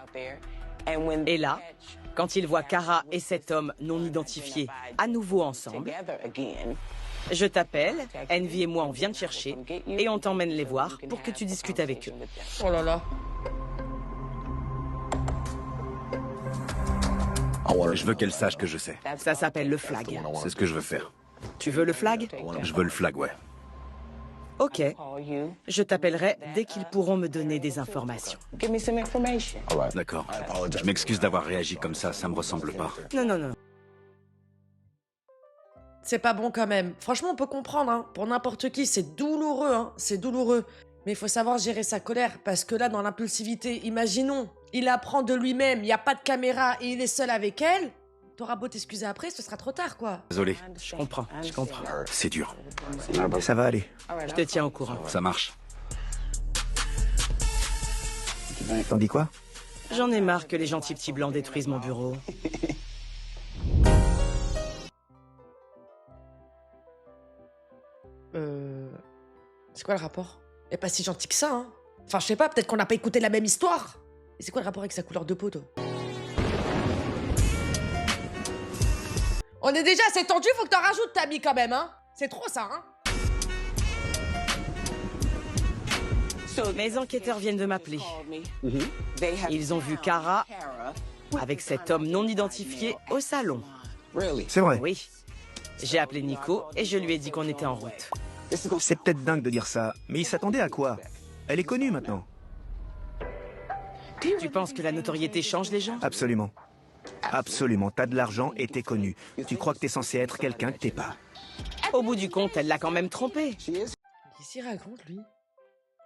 Et là, quand ils voient Kara et cet homme non identifié à nouveau ensemble, je t'appelle, Envy et moi on vient te chercher, et on t'emmène les voir pour que tu discutes avec eux.
Oh là là.
Je veux qu'elle sache que je sais.
Ça s'appelle le flag.
C'est ce que je veux faire.
Tu veux le flag?
Je veux le flag, ouais.
Ok. Je t'appellerai dès qu'ils pourront me donner des informations.
D'accord. Je m'excuse d'avoir réagi comme ça me ressemble pas.
Non, non, non.
C'est pas bon quand même. Franchement, on peut comprendre, hein. Pour n'importe qui, c'est douloureux, hein. C'est douloureux. Mais il faut savoir gérer sa colère, parce que là, dans l'impulsivité, imaginons, il apprend de lui-même, il n'y a pas de caméra et il est seul avec elle. T'auras beau t'excuser après, ce sera trop tard, quoi.
Désolé.
Je comprends, je comprends.
C'est dur.
Ça va aller.
Je te tiens au courant.
Ça marche.
T'en dis quoi?
J'en ai marre que les gentils petits blancs détruisent mon bureau.
C'est quoi le rapport? Elle est pas si gentille que ça, hein. Enfin, je sais pas, peut-être qu'on n'a pas écouté la même histoire. Et c'est quoi le rapport avec sa couleur de peau, toi? On est déjà assez tendu, faut que t'en rajoutes, Tammy, quand même, hein. C'est trop, ça, hein.
Mes enquêteurs viennent de m'appeler. Ils ont vu Kara avec cet homme non identifié au salon.
C'est vrai.
Oui. J'ai appelé Nico et je lui ai dit qu'on était en route.
C'est peut-être dingue de dire ça, mais il s'attendait à quoi? Elle est connue maintenant.
Tu penses que la notoriété change les gens?
Absolument. Absolument. T'as de l'argent et t'es connu. Tu crois que t'es censé être quelqu'un que t'es pas.
Au bout du compte, elle l'a quand même trompé.
Qu'est-ce qu'il raconte, lui?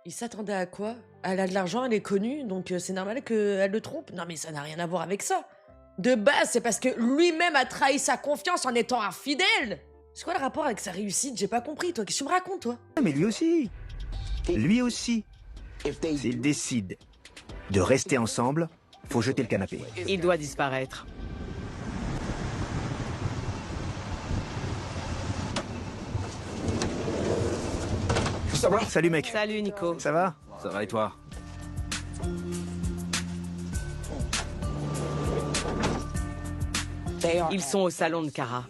Il s'attendait à quoi? Elle a de l'argent, elle est connue, donc c'est normal qu'elle le trompe? Non mais ça n'a rien à voir avec ça. De base, c'est parce que lui-même a trahi sa confiance en étant infidèle. C'est quoi le rapport avec sa réussite? J'ai pas compris, toi. Qu'est-ce que tu me racontes, toi?
Mais lui aussi. Lui aussi. S'ils décident de rester ensemble, faut jeter le canapé.
Il doit disparaître.
Salut mec.
Salut Nico.
Ça va?
Ça va et toi?
Ils sont au salon de Kara.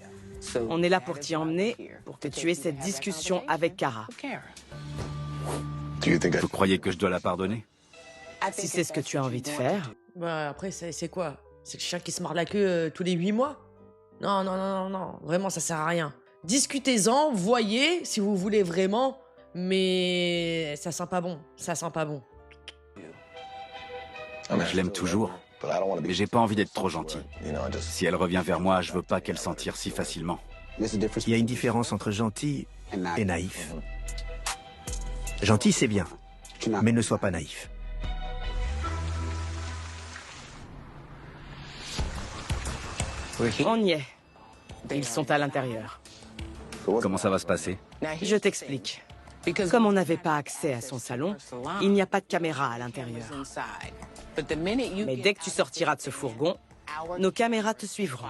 On est là pour t'y emmener, pour que tu aies cette discussion avec Kara.
Vous croyez que je dois la pardonner?
Si c'est ce que tu as envie de faire.
Bah après, c'est quoi? C'est le chien qui se mord la queue tous les 8 mois? Non, non, non, non, non. Vraiment, ça sert à rien. Discutez-en, voyez si vous voulez vraiment, mais ça sent pas bon. Ça sent pas bon.
Je l'aime toujours, mais j'ai pas envie d'être trop gentil. Si elle revient vers moi, je veux pas qu'elle s'en tire si facilement.
Il y a une différence entre gentil et naïf. Gentil, c'est bien, mais ne sois pas naïf.
On y est. Ils sont à l'intérieur.
Comment ça va se passer?
Je t'explique. Comme on n'avait pas accès à son salon, il n'y a pas de caméra à l'intérieur. Mais dès que tu sortiras de ce fourgon, nos caméras te suivront.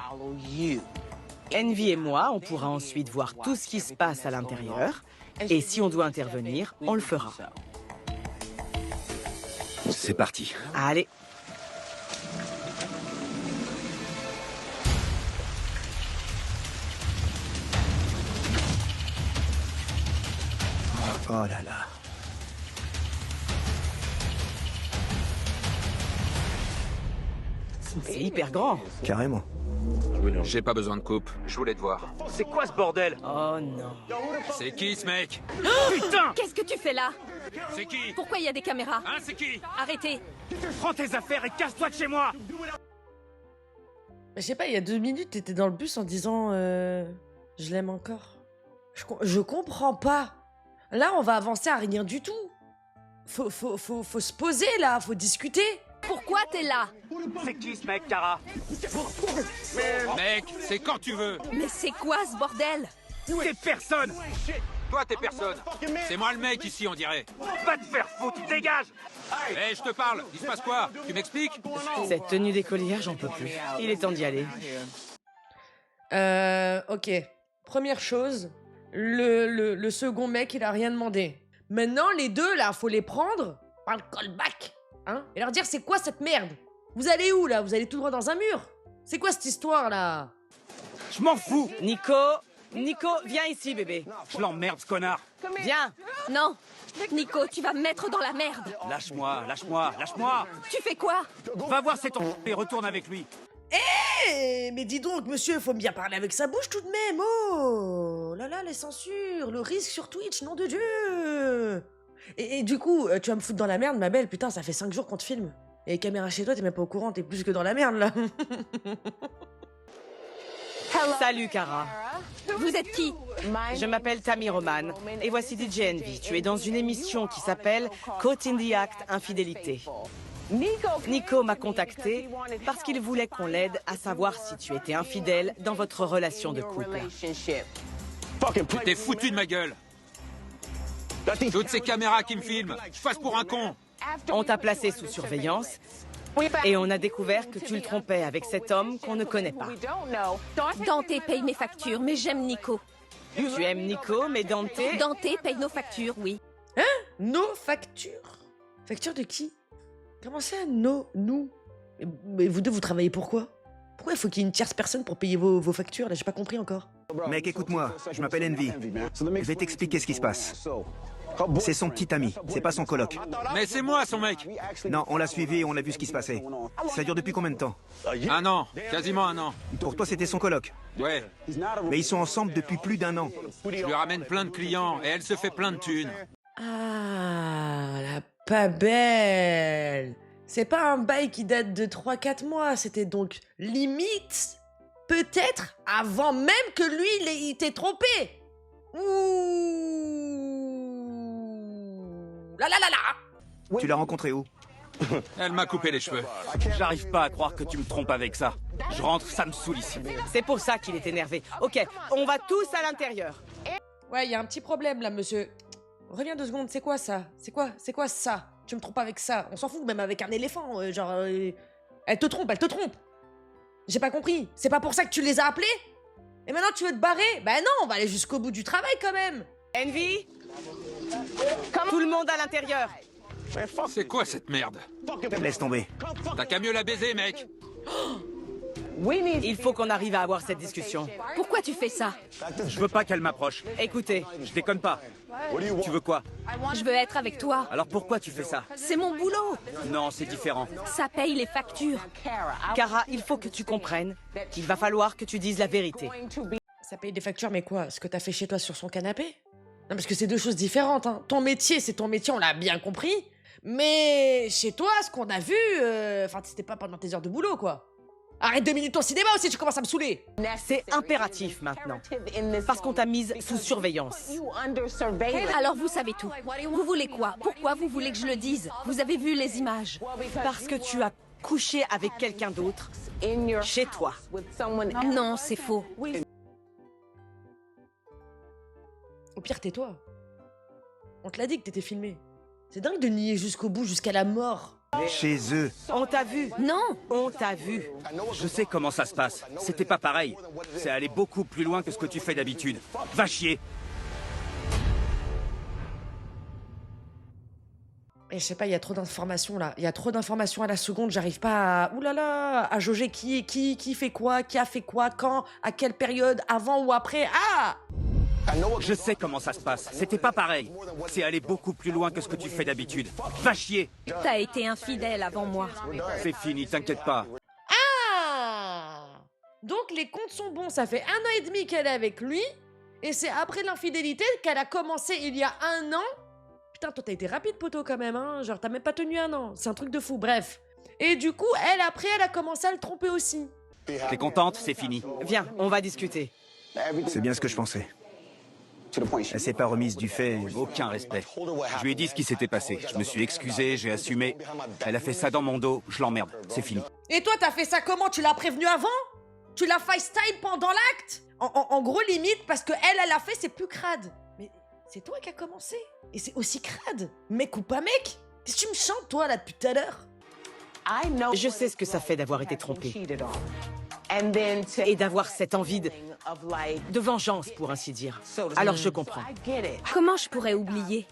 Envy et moi, on pourra ensuite voir tout ce qui se passe à l'intérieur. Et si on doit intervenir, on le fera.
C'est parti.
Allez.
Oh là là.
C'est hyper grand.
Carrément.
J'ai pas besoin de coupe, je voulais te voir.
C'est quoi ce bordel?
Oh non.
C'est qui ce mec?
Putain!
Qu'est-ce que tu fais là?
C'est qui?
Pourquoi il y a des caméras?
Hein, c'est qui?
Arrêtez!
Prends tes affaires et casse-toi de chez moi!
Je sais pas, il y a 2 minutes, t'étais dans le bus en disant je l'aime encore. Je comprends pas. Là, on va avancer à rien du tout. Faut se poser là, faut discuter.
Pourquoi t'es là?
C'est qui ce mec, Kara?
Mec, c'est quand tu veux.
Mais c'est quoi ce bordel?
T'es personne!
Toi, t'es personne. C'est moi le mec ici, on dirait.
Va te faire foutre, dégage!
Eh, je te parle. Il se passe quoi? Tu m'expliques?
Cette tenue d'écolière, j'en peux plus. Il est temps d'y aller.
Ok. Première chose, le second mec, il a rien demandé. Maintenant, les deux, là, faut les prendre par le callback, hein, et leur dire c'est quoi cette merde? Vous allez où, là? Vous allez tout droit dans un mur? C'est quoi cette histoire, là?
Je m'en fous!
Nico, viens ici, bébé.
Je l'emmerde, ce connard!
Viens.
Non! Nico, tu vas me mettre dans la merde!
Lâche-moi, lâche-moi, lâche-moi!
Tu fais quoi?
Va voir cet en... et retourne avec lui.
Eh, mais dis donc, monsieur, faut bien parler avec sa bouche tout de même. Oh là là, les censures, le risque sur Twitch, nom de Dieu. Et du coup, tu vas me foutre dans la merde, ma belle. Putain, ça fait 5 jours qu'on te filme. Et les caméras chez toi, t'es même pas au courant, t'es plus que dans la merde, là.
Salut, Kara.
Vous êtes qui?
Je m'appelle Tammy Roman et voici DJ Envy. Tu es dans une émission qui s'appelle Caught in the Act Infidélité. Nico m'a contacté parce qu'il voulait qu'on l'aide à savoir si tu étais infidèle dans votre relation de couple.
Tu t'es foutu de ma gueule. Toutes ces caméras qui me filment, je passe pour un con.
On t'a placé sous surveillance et on a découvert que tu le trompais avec cet homme qu'on ne connaît pas.
Dante paye mes factures, mais j'aime Nico.
Tu aimes Nico, mais Dante...
Dante paye nos factures, oui.
Nos factures? Facture de qui? Comment ça, nous? Mais vous deux, vous travaillez pour quoi? Pourquoi il faut qu'il y ait une tierce personne pour payer vos factures? Là, j'ai pas compris encore.
Mec, écoute-moi, je m'appelle Envy. Je vais t'expliquer ce qui se passe. C'est son petit ami, c'est pas son coloc.
Mais c'est moi, son mec.
Non, on l'a suivi et on a vu ce qui se passait. Ça dure depuis combien de temps?
1 an, quasiment 1 an.
Pour toi, c'était son coloc.
Ouais,
Mais ils sont ensemble depuis plus d'1 an.
je lui ramène plein de clients et elle se fait plein de thunes.
Ah, la pas belle. C'est pas un bail qui date de 3-4 mois, c'était donc limite, peut-être avant même que lui, il t'ait trompé. Ouh. Là là là là.
Tu l'as rencontré où?
Elle m'a coupé les cheveux.
J'arrive pas à croire que tu me trompes avec ça. Je rentre, ça me saoule ici.
C'est pour ça qu'il est énervé. Ok, on va tous à l'intérieur.
Ouais, il y a un petit problème là, monsieur. Reviens 2 secondes, c'est quoi ça? C'est quoi ça? Tu me trompes avec ça? On s'en fout, même avec un éléphant, Elle te trompe, elle te trompe! J'ai pas compris. C'est pas pour ça que tu les as appelés? Et maintenant tu veux te barrer? Bah non, on va aller jusqu'au bout du travail quand même!
Envy, tout le monde à l'intérieur.
C'est quoi cette merde?
Laisse tomber.
T'as qu'à mieux la baiser, mec.
Il faut qu'on arrive à avoir cette discussion.
Pourquoi tu fais ça?
Je veux pas qu'elle m'approche.
Écoutez,
Je déconne pas. Tu veux quoi?
Je veux être avec toi.
Alors pourquoi tu fais ça?
C'est mon boulot.
Non, c'est différent.
Ça paye les factures.
Kara, il faut que tu comprennes qu'il va falloir que tu dises la vérité.
Ça paye des factures, mais quoi? Ce que t'as fait chez toi sur son canapé? Non, parce que c'est 2 choses différentes, hein. Ton métier, c'est ton métier, on l'a bien compris. Mais chez toi, ce qu'on a vu, enfin, c'était pas pendant tes heures de boulot, quoi. Arrête 2 minutes ton cinéma aussi, tu commences à me saouler.
C'est impératif maintenant. Parce qu'on t'a mise sous surveillance.
Alors vous savez tout. Vous voulez quoi? Pourquoi vous voulez que je le dise? Vous avez vu les images.
Parce que tu as couché avec quelqu'un d'autre chez toi.
Non, c'est faux.
Au pire, tais-toi. On te l'a dit que t'étais filmé. C'est dingue de nier jusqu'au bout, jusqu'à la mort.
Chez eux.
On t'a vu.
Non.
On t'a vu.
Je sais comment ça se passe. C'était pas pareil. C'est aller beaucoup plus loin que ce que tu fais d'habitude. Va chier.
Et je sais pas, il y a trop d'informations là. Il y a trop d'informations à la seconde, j'arrive pas à... Ouh là là, à jauger qui est qui fait quoi, qui a fait quoi, quand, à quelle période, avant ou après. Ah!
Je sais comment ça se passe. C'était pas pareil. C'est aller beaucoup plus loin que ce que tu fais d'habitude. Va chier.
T'as été infidèle avant moi.
C'est fini, t'inquiète pas.
Ah! Donc les comptes sont bons, ça fait 1 an et demi qu'elle est avec lui, et c'est après l'infidélité qu'elle a commencé il y a 1 an. Putain, toi t'as été rapide, poteau, quand même, hein. Genre t'as même pas tenu 1 an, c'est un truc de fou, bref. Et du coup, elle, après, elle a commencé à le tromper aussi.
T'es contente? C'est fini.
Viens, on va discuter.
C'est bien ce que je pensais. Elle s'est pas remise du fait.
Aucun respect. Je lui ai dit ce qui s'était passé. Je me suis excusé, j'ai assumé. Elle a fait ça dans mon dos, je l'emmerde. C'est fini.
Et toi, t'as fait ça comment? Tu l'as prévenu avant? Tu l'as FaceTime pendant l'acte? En gros, limite, parce que elle a fait, c'est plus crade. Mais c'est toi qui as commencé. Et c'est aussi crade. Mec ou pas mec? Qu'est-ce que tu me chantes, toi, là, depuis tout à l'heure?
Je sais ce que ça fait d'avoir été trompé. Et d'avoir cette envie de vengeance, pour ainsi dire. Alors je comprends.
Comment je pourrais oublier?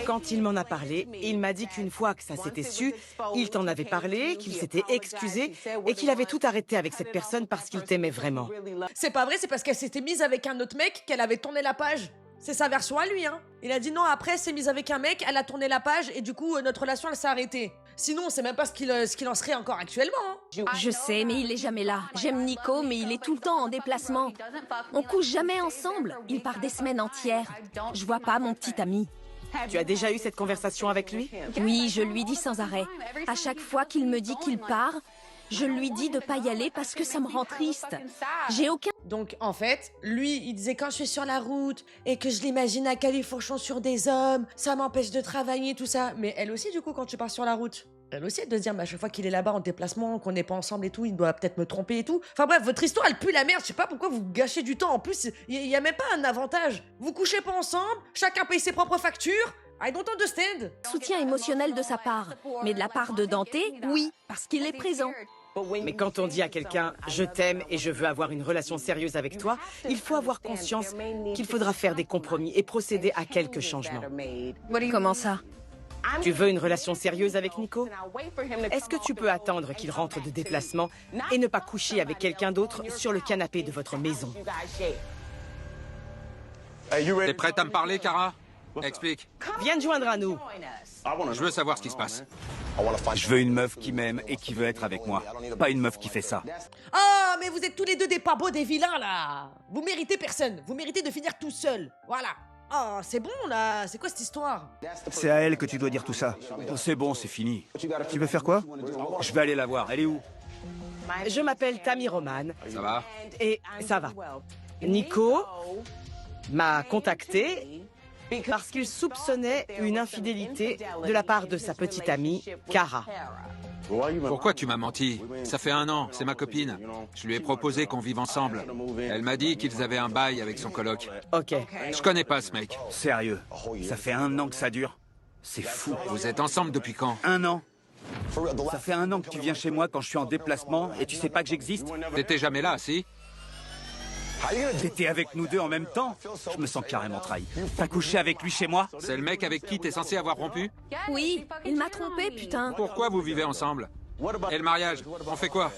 Quand il m'en a parlé, il m'a dit qu'une fois que ça s'était su, il t'en avait parlé, qu'il s'était excusé et qu'il avait tout arrêté avec cette personne parce qu'il t'aimait vraiment.
C'est pas vrai, c'est parce qu'elle s'était mise avec un autre mec qu'elle avait tourné la page. C'est sa version à lui, hein. Il a dit non, après, elle s'est mise avec un mec, elle a tourné la page et du coup, notre relation, elle s'est arrêtée. Sinon, on sait même pas ce qu'il en serait encore actuellement, hein.
Je sais, mais il est jamais là. J'aime Nico, mais il est tout le temps en déplacement. On couche jamais ensemble. Il part des semaines entières. Je vois pas mon petit ami.
Tu as déjà eu cette conversation avec lui?
Oui, je lui dis sans arrêt. À chaque fois qu'il me dit qu'il part, je lui dis de pas y aller parce que ça me rend triste. J'ai aucun...
Donc, en fait, lui, il disait quand je suis sur la route et que je l'imagine à califourchon sur des hommes, ça m'empêche de travailler, tout ça. Mais elle aussi, du coup, quand tu pars sur la route, elle aussi, elle doit se dire, bah, à chaque fois qu'il est là-bas en déplacement, qu'on n'est pas ensemble et tout, il doit peut-être me tromper et tout. Enfin bref, votre histoire, elle pue la merde. Je sais pas pourquoi vous gâchez du temps. En plus, il y a même pas un avantage. Vous couchez pas ensemble, chacun paye ses propres factures. I don't understand.
Soutien émotionnel de sa part. Mais de la part de Dante, oui, parce qu'il est présent.
Mais quand on dit à quelqu'un « je t'aime et je veux avoir une relation sérieuse avec toi », il faut avoir conscience qu'il faudra faire des compromis et procéder à quelques changements.
Comment ça?
Tu veux une relation sérieuse avec Nico? Est-ce que tu peux attendre qu'il rentre de déplacement et ne pas coucher avec quelqu'un d'autre sur le canapé de votre maison?
T'es prête à me parler, Kara? Explique.
Viens te joindre à nous.
Je veux savoir ce qui se passe.
Je veux une meuf qui m'aime et qui veut être avec moi. Pas une meuf qui fait ça.
Ah, mais vous êtes tous les deux des pas beaux, des vilains, là. Vous méritez personne. Vous méritez de finir tout seul. Voilà. Ah, c'est bon, là. C'est quoi cette histoire?
C'est à elle que tu dois dire tout ça.
C'est bon, c'est fini.
Tu veux faire quoi?
Je vais aller la voir. Elle est où?
Je m'appelle Tammy Roman.
Ça va?
Et ça va. Nico m'a contacté parce qu'il soupçonnait une infidélité de la part de sa petite amie, Kara.
Pourquoi tu m'as menti? Ça fait 1 an, c'est ma copine. Je lui ai proposé qu'on vive ensemble. Elle m'a dit qu'ils avaient un bail avec son coloc.
Ok.
Je connais pas ce mec.
Sérieux? Ça fait 1 an que ça dure? C'est fou.
Vous êtes ensemble depuis quand?
1 an? Ça fait 1 an que tu viens chez moi quand je suis en déplacement et tu sais pas que j'existe?
T'étais jamais là, si?
T'étais avec nous deux en même temps? Je me sens carrément trahi. T'as couché avec lui chez moi?
C'est le mec avec qui t'es censé avoir rompu?
Oui, il m'a trompé, putain.
Pourquoi vous vivez ensemble? Et le mariage? On fait quoi?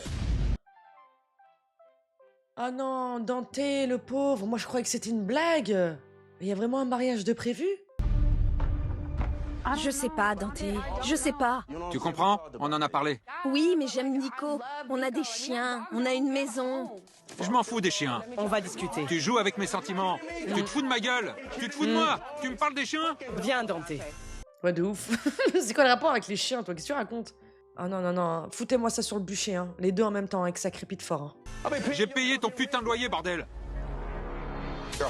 Ah non, Dante, le pauvre. Moi, je croyais que c'était une blague. Il y a vraiment un mariage de prévu?
Je sais pas, Dante. Je sais pas.
Tu comprends? On en a parlé.
Oui, mais j'aime Nico. On a des chiens, on a une maison.
Je m'en fous des chiens.
On va discuter.
Tu joues avec mes sentiments. Tu te fous de ma gueule. Tu te fous de moi. Tu me parles des chiens?
Viens, Dante.
Ouais, de ouf. C'est quoi le rapport avec les chiens, toi? Qu'est-ce que tu racontes? Ah non, non, non. Foutez-moi ça sur le bûcher, hein. Les deux en même temps, avec ça crépite fort. Hein.
J'ai payé ton putain de loyer, bordel.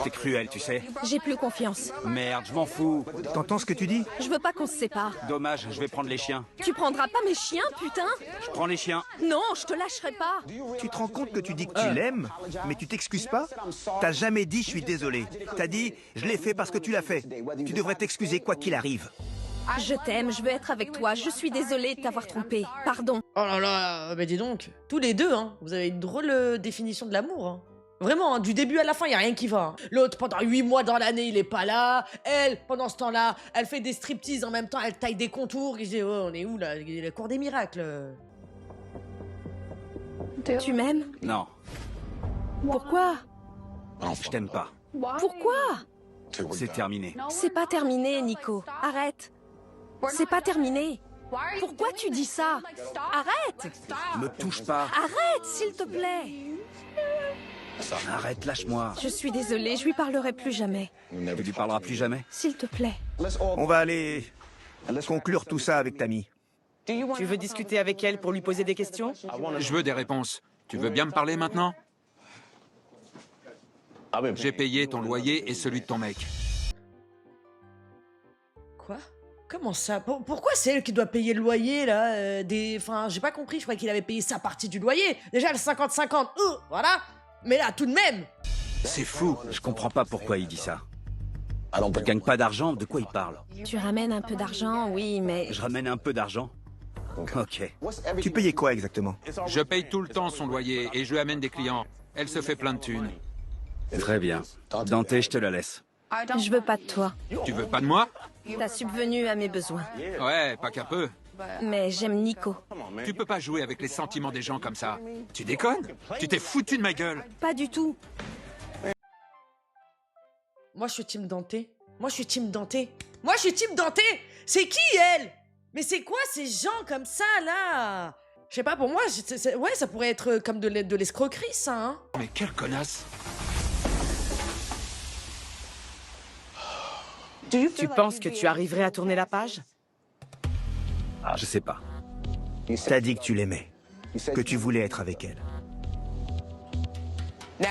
T'es cruel, tu sais.
J'ai plus confiance.
Merde, je m'en fous.
T'entends ce que tu dis?
Je veux pas qu'on se sépare.
Dommage, je vais prendre les chiens.
Tu prendras pas mes chiens, putain?
Je prends les chiens.
Non, je te lâcherai pas.
Tu te rends compte que tu dis que tu l'aimes, mais tu t'excuses pas? T'as jamais dit je suis désolé. T'as dit je l'ai fait parce que tu l'as fait. Tu devrais t'excuser quoi qu'il arrive.
Je t'aime, je veux être avec toi. Je suis désolée de t'avoir trompé. Pardon.
Oh là là, mais dis donc. Tous les deux, hein. Vous avez une drôle définition de l'amour, hein. Vraiment, hein, du début à la fin, y a rien qui va. Hein. L'autre, pendant 8 mois dans l'année, il est pas là. Elle, pendant ce temps-là, elle fait des striptease en même temps, elle taille des contours. Je dis, oh, on est où là? La cour des miracles.
Tu m'aimes?
Non,
Pourquoi?
je t'aime pas.
Pourquoi?
C'est terminé.
C'est pas terminé, Nico. Arrête. C'est pas terminé. Pourquoi tu dis ça? Arrête!
Me touche pas.
Arrête, s'il te plaît.
Arrête, lâche-moi.
Je suis désolée, je lui parlerai plus jamais.
Tu lui parleras plus jamais?
S'il te plaît.
On va aller conclure tout ça avec Tammy.
Tu veux discuter avec elle pour lui poser des questions?
Je veux des réponses. Tu veux bien me parler maintenant? J'ai payé ton loyer et celui de ton mec.
Quoi? Comment ça? Pourquoi c'est elle qui doit payer le loyer, là? Enfin, j'ai pas compris, je croyais qu'il avait payé sa partie du loyer. Déjà, le 50-50, voilà. Mais là, tout de même.
C'est fou. Je comprends pas pourquoi il dit ça. Je gagne pas d'argent, de quoi il parle?
Tu ramènes un peu d'argent, oui, mais...
Je ramène un peu d'argent. Ok.
Tu payais quoi exactement?
Je paye tout le temps son loyer et je lui amène des clients. Elle se fait plein de thunes.
Très bien. Dante, je te la laisse.
Je veux pas de toi.
Tu veux pas de moi?
T'as subvenu à mes besoins.
Ouais, pas qu'un peu.
Mais j'aime Nico.
Tu peux pas jouer avec les sentiments des gens comme ça. Tu déconnes? Tu t'es foutu de ma gueule.
Pas du tout.
Moi, je suis team Dante. Moi, je suis team Dante. Moi, je suis team Dante. C'est qui, elle? Mais c'est quoi ces gens comme ça, là? Je sais pas, pour moi, ouais, ça pourrait être comme de l'escroquerie, ça, hein.
Mais quelle connasse!
Tu penses que tu arriverais à tourner la page?
Je sais pas.
T'as dit que tu l'aimais, que tu voulais être avec elle.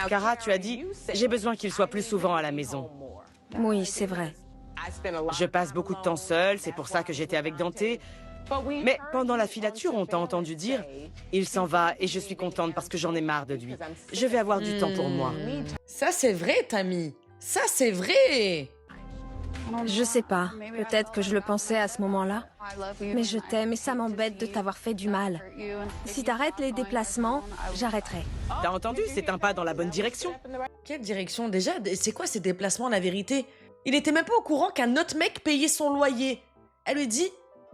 Kara, tu as dit « J'ai besoin qu'il soit plus souvent à la maison ».
Oui, c'est vrai.
Je passe beaucoup de temps seule, c'est pour ça que j'étais avec Dante. Mais pendant la filature, on t'a entendu dire « Il s'en va et je suis contente parce que j'en ai marre de lui. Je vais avoir du temps pour moi. »
Ça, c'est vrai, Tammy. Ça, c'est vrai.
Je sais pas. Peut-être que je le pensais à ce moment-là. Mais je t'aime et ça m'embête de t'avoir fait du mal. Si t'arrêtes les déplacements, j'arrêterai.
T'as entendu? C'est un pas dans la bonne direction.
Quelle direction déjà? C'est quoi ces déplacements, la vérité? Il était même pas au courant qu'un autre mec payait son loyer. Elle lui dit,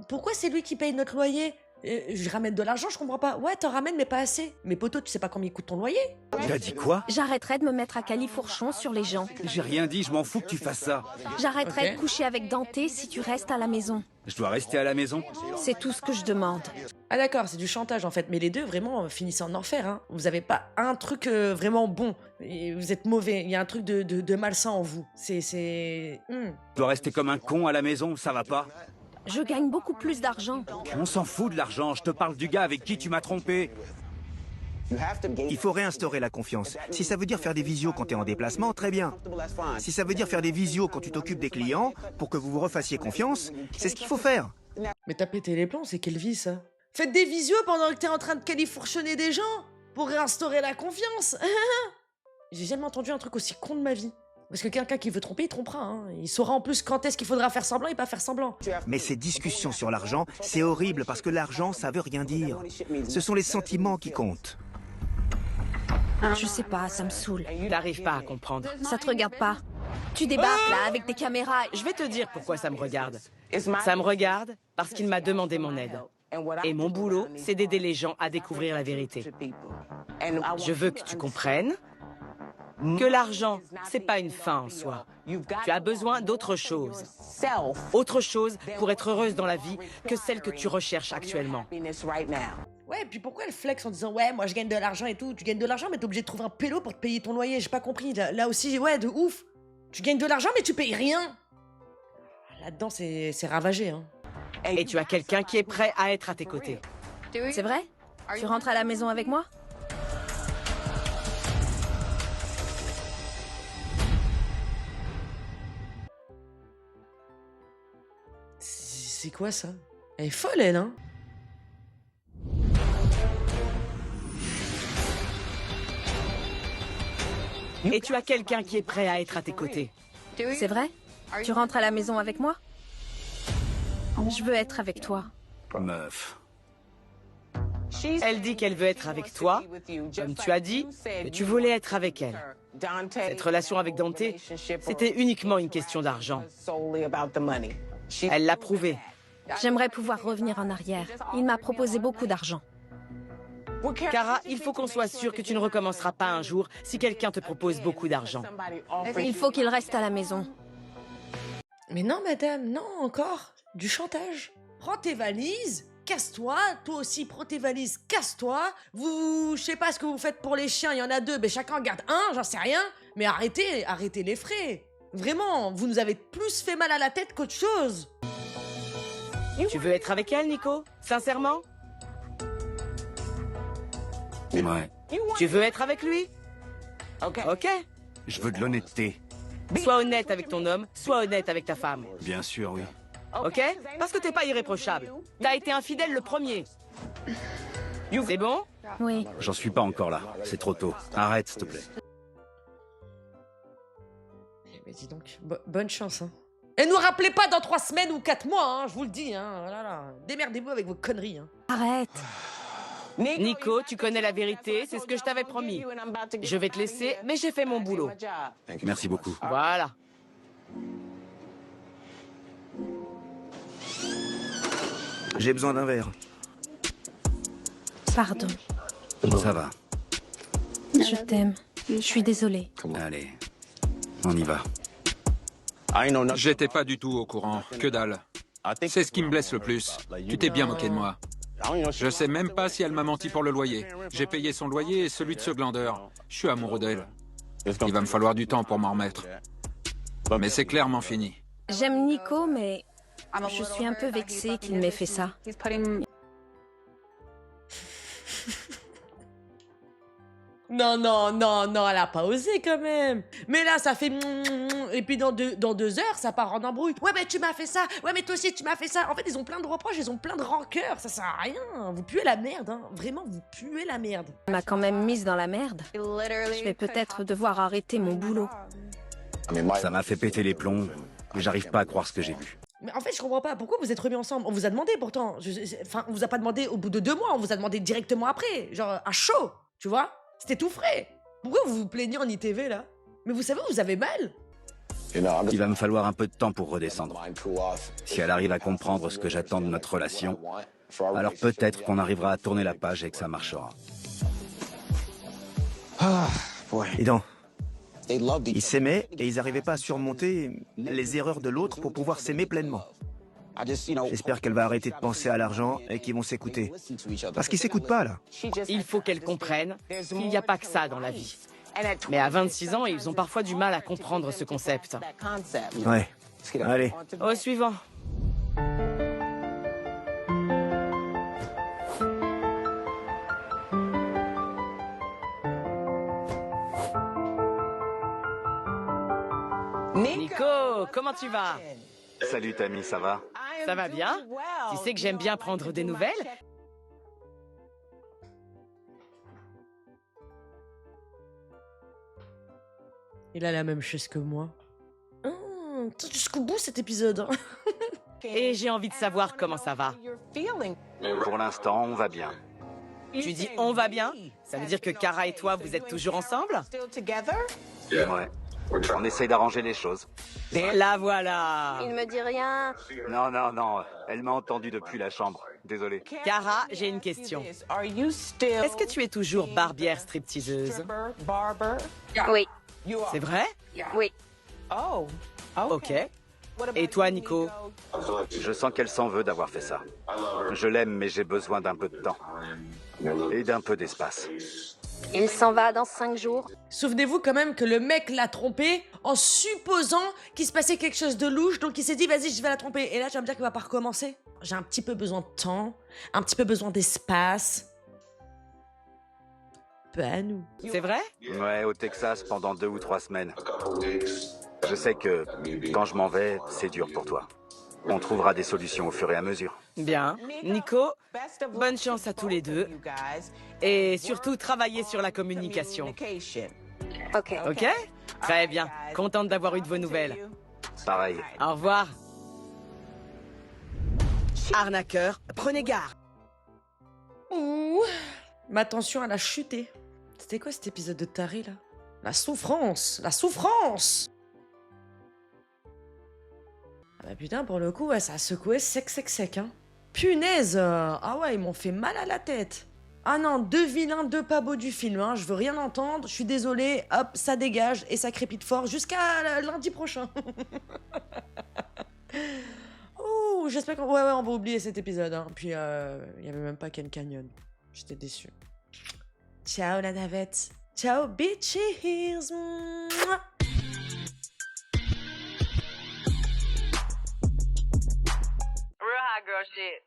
pourquoi c'est lui qui paye notre loyer? Je ramène de l'argent, je comprends pas. Ouais, t'en ramènes, mais pas assez. Mais poto, tu sais pas combien il coûte ton loyer?
Tu as dit quoi?
J'arrêterai de me mettre à califourchon sur les gens.
J'ai rien dit, je m'en fous que tu fasses ça.
J'arrêterai de coucher avec Dante si tu restes à la maison.
Je dois rester à la maison?
C'est tout ce que je demande.
Ah d'accord, c'est du chantage en fait. Mais les deux, vraiment, finissez en enfer. Hein. Vous avez pas un truc vraiment bon. Et vous êtes mauvais. Il y a un truc de malsain en vous.
Je dois rester comme un con à la maison, ça va pas?
Je gagne beaucoup plus d'argent.
On s'en fout de l'argent, je te parle du gars avec qui tu m'as trompé.
Il faut réinstaurer la confiance. Si ça veut dire faire des visios quand tu es en déplacement, très bien. Si ça veut dire faire des visios quand tu t'occupes des clients, pour que vous vous refassiez confiance, c'est ce qu'il faut faire.
Mais t'as pété les plombs, c'est quelle vie ça? Faites des visios pendant que t'es en train de califourchonner des gens pour réinstaurer la confiance. J'ai jamais entendu un truc aussi con de ma vie. Parce que quelqu'un qui veut tromper, il trompera. Hein. Il saura en plus quand est-ce qu'il faudra faire semblant et pas faire semblant.
Mais ces discussions sur l'argent, c'est horrible parce que l'argent, ça veut rien dire. Ce sont les sentiments qui comptent.
Je sais pas, ça me saoule.
T'arrives pas à comprendre.
Ça te regarde pas. Tu débarques là avec tes caméras.
Je vais te dire pourquoi ça me regarde. Ça me regarde parce qu'il m'a demandé mon aide. Et mon boulot, c'est d'aider les gens à découvrir la vérité. Je veux que tu comprennes que l'argent, c'est pas une fin en soi. Tu as besoin d'autre chose. Autre chose pour être heureuse dans la vie que celle que tu recherches actuellement.
Ouais, puis pourquoi elle flex en disant ouais, moi je gagne de l'argent et tout. Tu gagnes de l'argent, mais t'es obligé de trouver un pélo pour te payer ton loyer. J'ai pas compris. Là aussi, ouais, de ouf. Tu gagnes de l'argent, mais tu payes rien. Là-dedans, c'est ravagé, hein.
Et tu as quelqu'un qui est prêt à être à tes côtés.
C'est vrai? Tu rentres à la maison avec moi?
C'est quoi ça? Elle est folle, elle, hein?
Et tu as quelqu'un qui est prêt à être à tes côtés.
C'est vrai? Tu rentres à la maison avec moi? Je veux être avec toi.
Meuf.
Elle dit qu'elle veut être avec toi, comme tu as dit, que tu voulais être avec elle. Cette relation avec Dante, c'était uniquement une question d'argent. Elle l'a prouvé.
J'aimerais pouvoir revenir en arrière. Il m'a proposé beaucoup d'argent.
Kara, il faut qu'on soit sûr que tu ne recommenceras pas un jour si quelqu'un te propose beaucoup d'argent.
Il faut qu'il reste à la maison.
Mais non, madame, non, encore. Du chantage. Prends tes valises, casse-toi. Toi aussi, prends tes valises, casse-toi. Je sais pas ce que vous faites pour les chiens, il y en a deux, mais chacun garde un, j'en sais rien. Mais arrêtez les frais. Vraiment, vous nous avez plus fait mal à la tête qu'autre chose.
Tu veux être avec elle, Nico? Sincèrement?
Ouais.
Tu veux être avec lui? Ok.
Je veux de l'honnêteté.
Sois honnête avec ton homme, sois honnête avec ta femme.
Bien sûr, oui.
Ok? Parce que t'es pas irréprochable. T'as été infidèle le premier. C'est bon?
Oui.
J'en suis pas encore là. C'est trop tôt. Arrête, s'il te plaît.
Mais dis donc, bonne chance, hein. Et nous rappelez pas dans 3 semaines ou 4 mois, hein, je vous le dis, hein. Voilà. Démerdez-vous avec vos conneries, hein.
Arrête.
Nico, tu connais la vérité, c'est ce que je t'avais promis. Je vais te laisser, mais j'ai fait mon boulot.
Merci beaucoup.
Voilà.
J'ai besoin d'un verre.
Pardon.
Ça va.
Je t'aime. Je suis désolée.
Allez, on y va.
J'étais pas du tout au courant, que dalle. C'est ce qui me blesse le plus. Tu t'es bien moqué de moi. Je sais même pas si elle m'a menti pour le loyer. J'ai payé son loyer et celui de ce glandeur. Je suis amoureux d'elle. Il va me falloir du temps pour m'en remettre. Mais c'est clairement fini.
J'aime Nico, mais je suis un peu vexée qu'il m'ait fait ça.
Non, elle a pas osé quand même. Mais là, ça fait... Et puis dans deux heures, ça part en embrouille. Ouais, mais tu m'as fait ça. Ouais, mais toi aussi, tu m'as fait ça. En fait, ils ont plein de reproches, ils ont plein de rancœurs. Ça sert à rien. Vous puez la merde, hein. Vraiment, vous puez la merde.
Elle m'a quand même mise dans la merde. Je vais peut-être devoir arrêter mon boulot.
Ça m'a fait péter les plombs. Mais j'arrive pas à croire ce que j'ai vu.
Mais en fait, je comprends pas. Pourquoi vous êtes remis ensemble? On vous a demandé pourtant. Enfin, on vous a pas demandé au bout de 2 mois. On vous a demandé directement après. Genre, à chaud. Tu vois? C'était tout frais. Pourquoi vous vous plaignez en ITV, là? Mais vous savez où vous avez mal?
Il va me falloir un peu de temps pour redescendre. Si elle arrive à comprendre ce que j'attends de notre relation, alors peut-être qu'on arrivera à tourner la page et que ça marchera.
Et donc, ils s'aimaient et ils n'arrivaient pas à surmonter les erreurs de l'autre pour pouvoir s'aimer pleinement. J'espère qu'elle va arrêter de penser à l'argent et qu'ils vont s'écouter. Parce qu'ils s'écoutent pas, là.
Il faut qu'elle comprenne qu'il n'y a pas que ça dans la vie. Mais à 26 ans, ils ont parfois du mal à comprendre ce concept.
Ouais. Allez.
Au suivant. Nico, comment tu vas?
Salut Tammy, ça va?
Ça va bien? Tu sais que j'aime bien prendre des nouvelles?
Il a la même chose que moi. Jusqu'au bout cet épisode. Hein.
Et j'ai envie de savoir comment ça va.
Pour l'instant, on va bien.
Tu dis on va bien? Ça veut dire que Kara et toi, vous êtes toujours ensemble?
Ouais. On essaye d'arranger les choses.
La voilà.
Il me dit rien.
Non. Elle m'a entendu depuis la chambre. Désolé.
Kara, j'ai une question. Est-ce que tu es toujours barbière stripteaseuse?
Oui.
C'est vrai?
Oui.
Ok. Et toi, Nico?
Je sens qu'elle s'en veut d'avoir fait ça. Je l'aime, mais j'ai besoin d'un peu de temps. Et d'un peu d'espace.
Il s'en va dans 5 jours.
Souvenez-vous quand même que le mec l'a trompé en supposant qu'il se passait quelque chose de louche, donc il s'est dit vas-y, je vais la tromper. Et là, tu vas me dire qu'il va pas recommencer? J'ai un petit peu besoin de temps, un petit peu besoin d'espace. Pas nous.
C'est vrai?
Ouais, au Texas pendant 2 ou 3 semaines. Je sais que quand je m'en vais, c'est dur pour toi. On trouvera des solutions au fur et à mesure.
Bien. Nico, bonne chance à tous les deux. Et surtout, travaillez sur la communication.
Ok.
Ok? Très bien. Contente d'avoir eu de vos nouvelles.
Pareil.
Au revoir. Arnaqueur, prenez garde.
Ouh, ma tension, elle a chuté. C'était quoi cet épisode de taré, là? La souffrance! La souffrance! Ah bah putain, pour le coup, ouais, ça a secoué sec, hein. Punaise! Ah ouais, ils m'ont fait mal à la tête. Ah non, 2 vilains, 2 pas beaux du film, hein. Je veux rien entendre, je suis désolée. Hop, ça dégage et ça crépite fort jusqu'à lundi prochain. Ouh, j'espère qu'on ouais, on va oublier cet épisode, hein. Puis, il y avait même pas Ken Canyon. J'étais déçue. Ciao la navette. Ciao bitches. Mouah.
Real hot girl shit.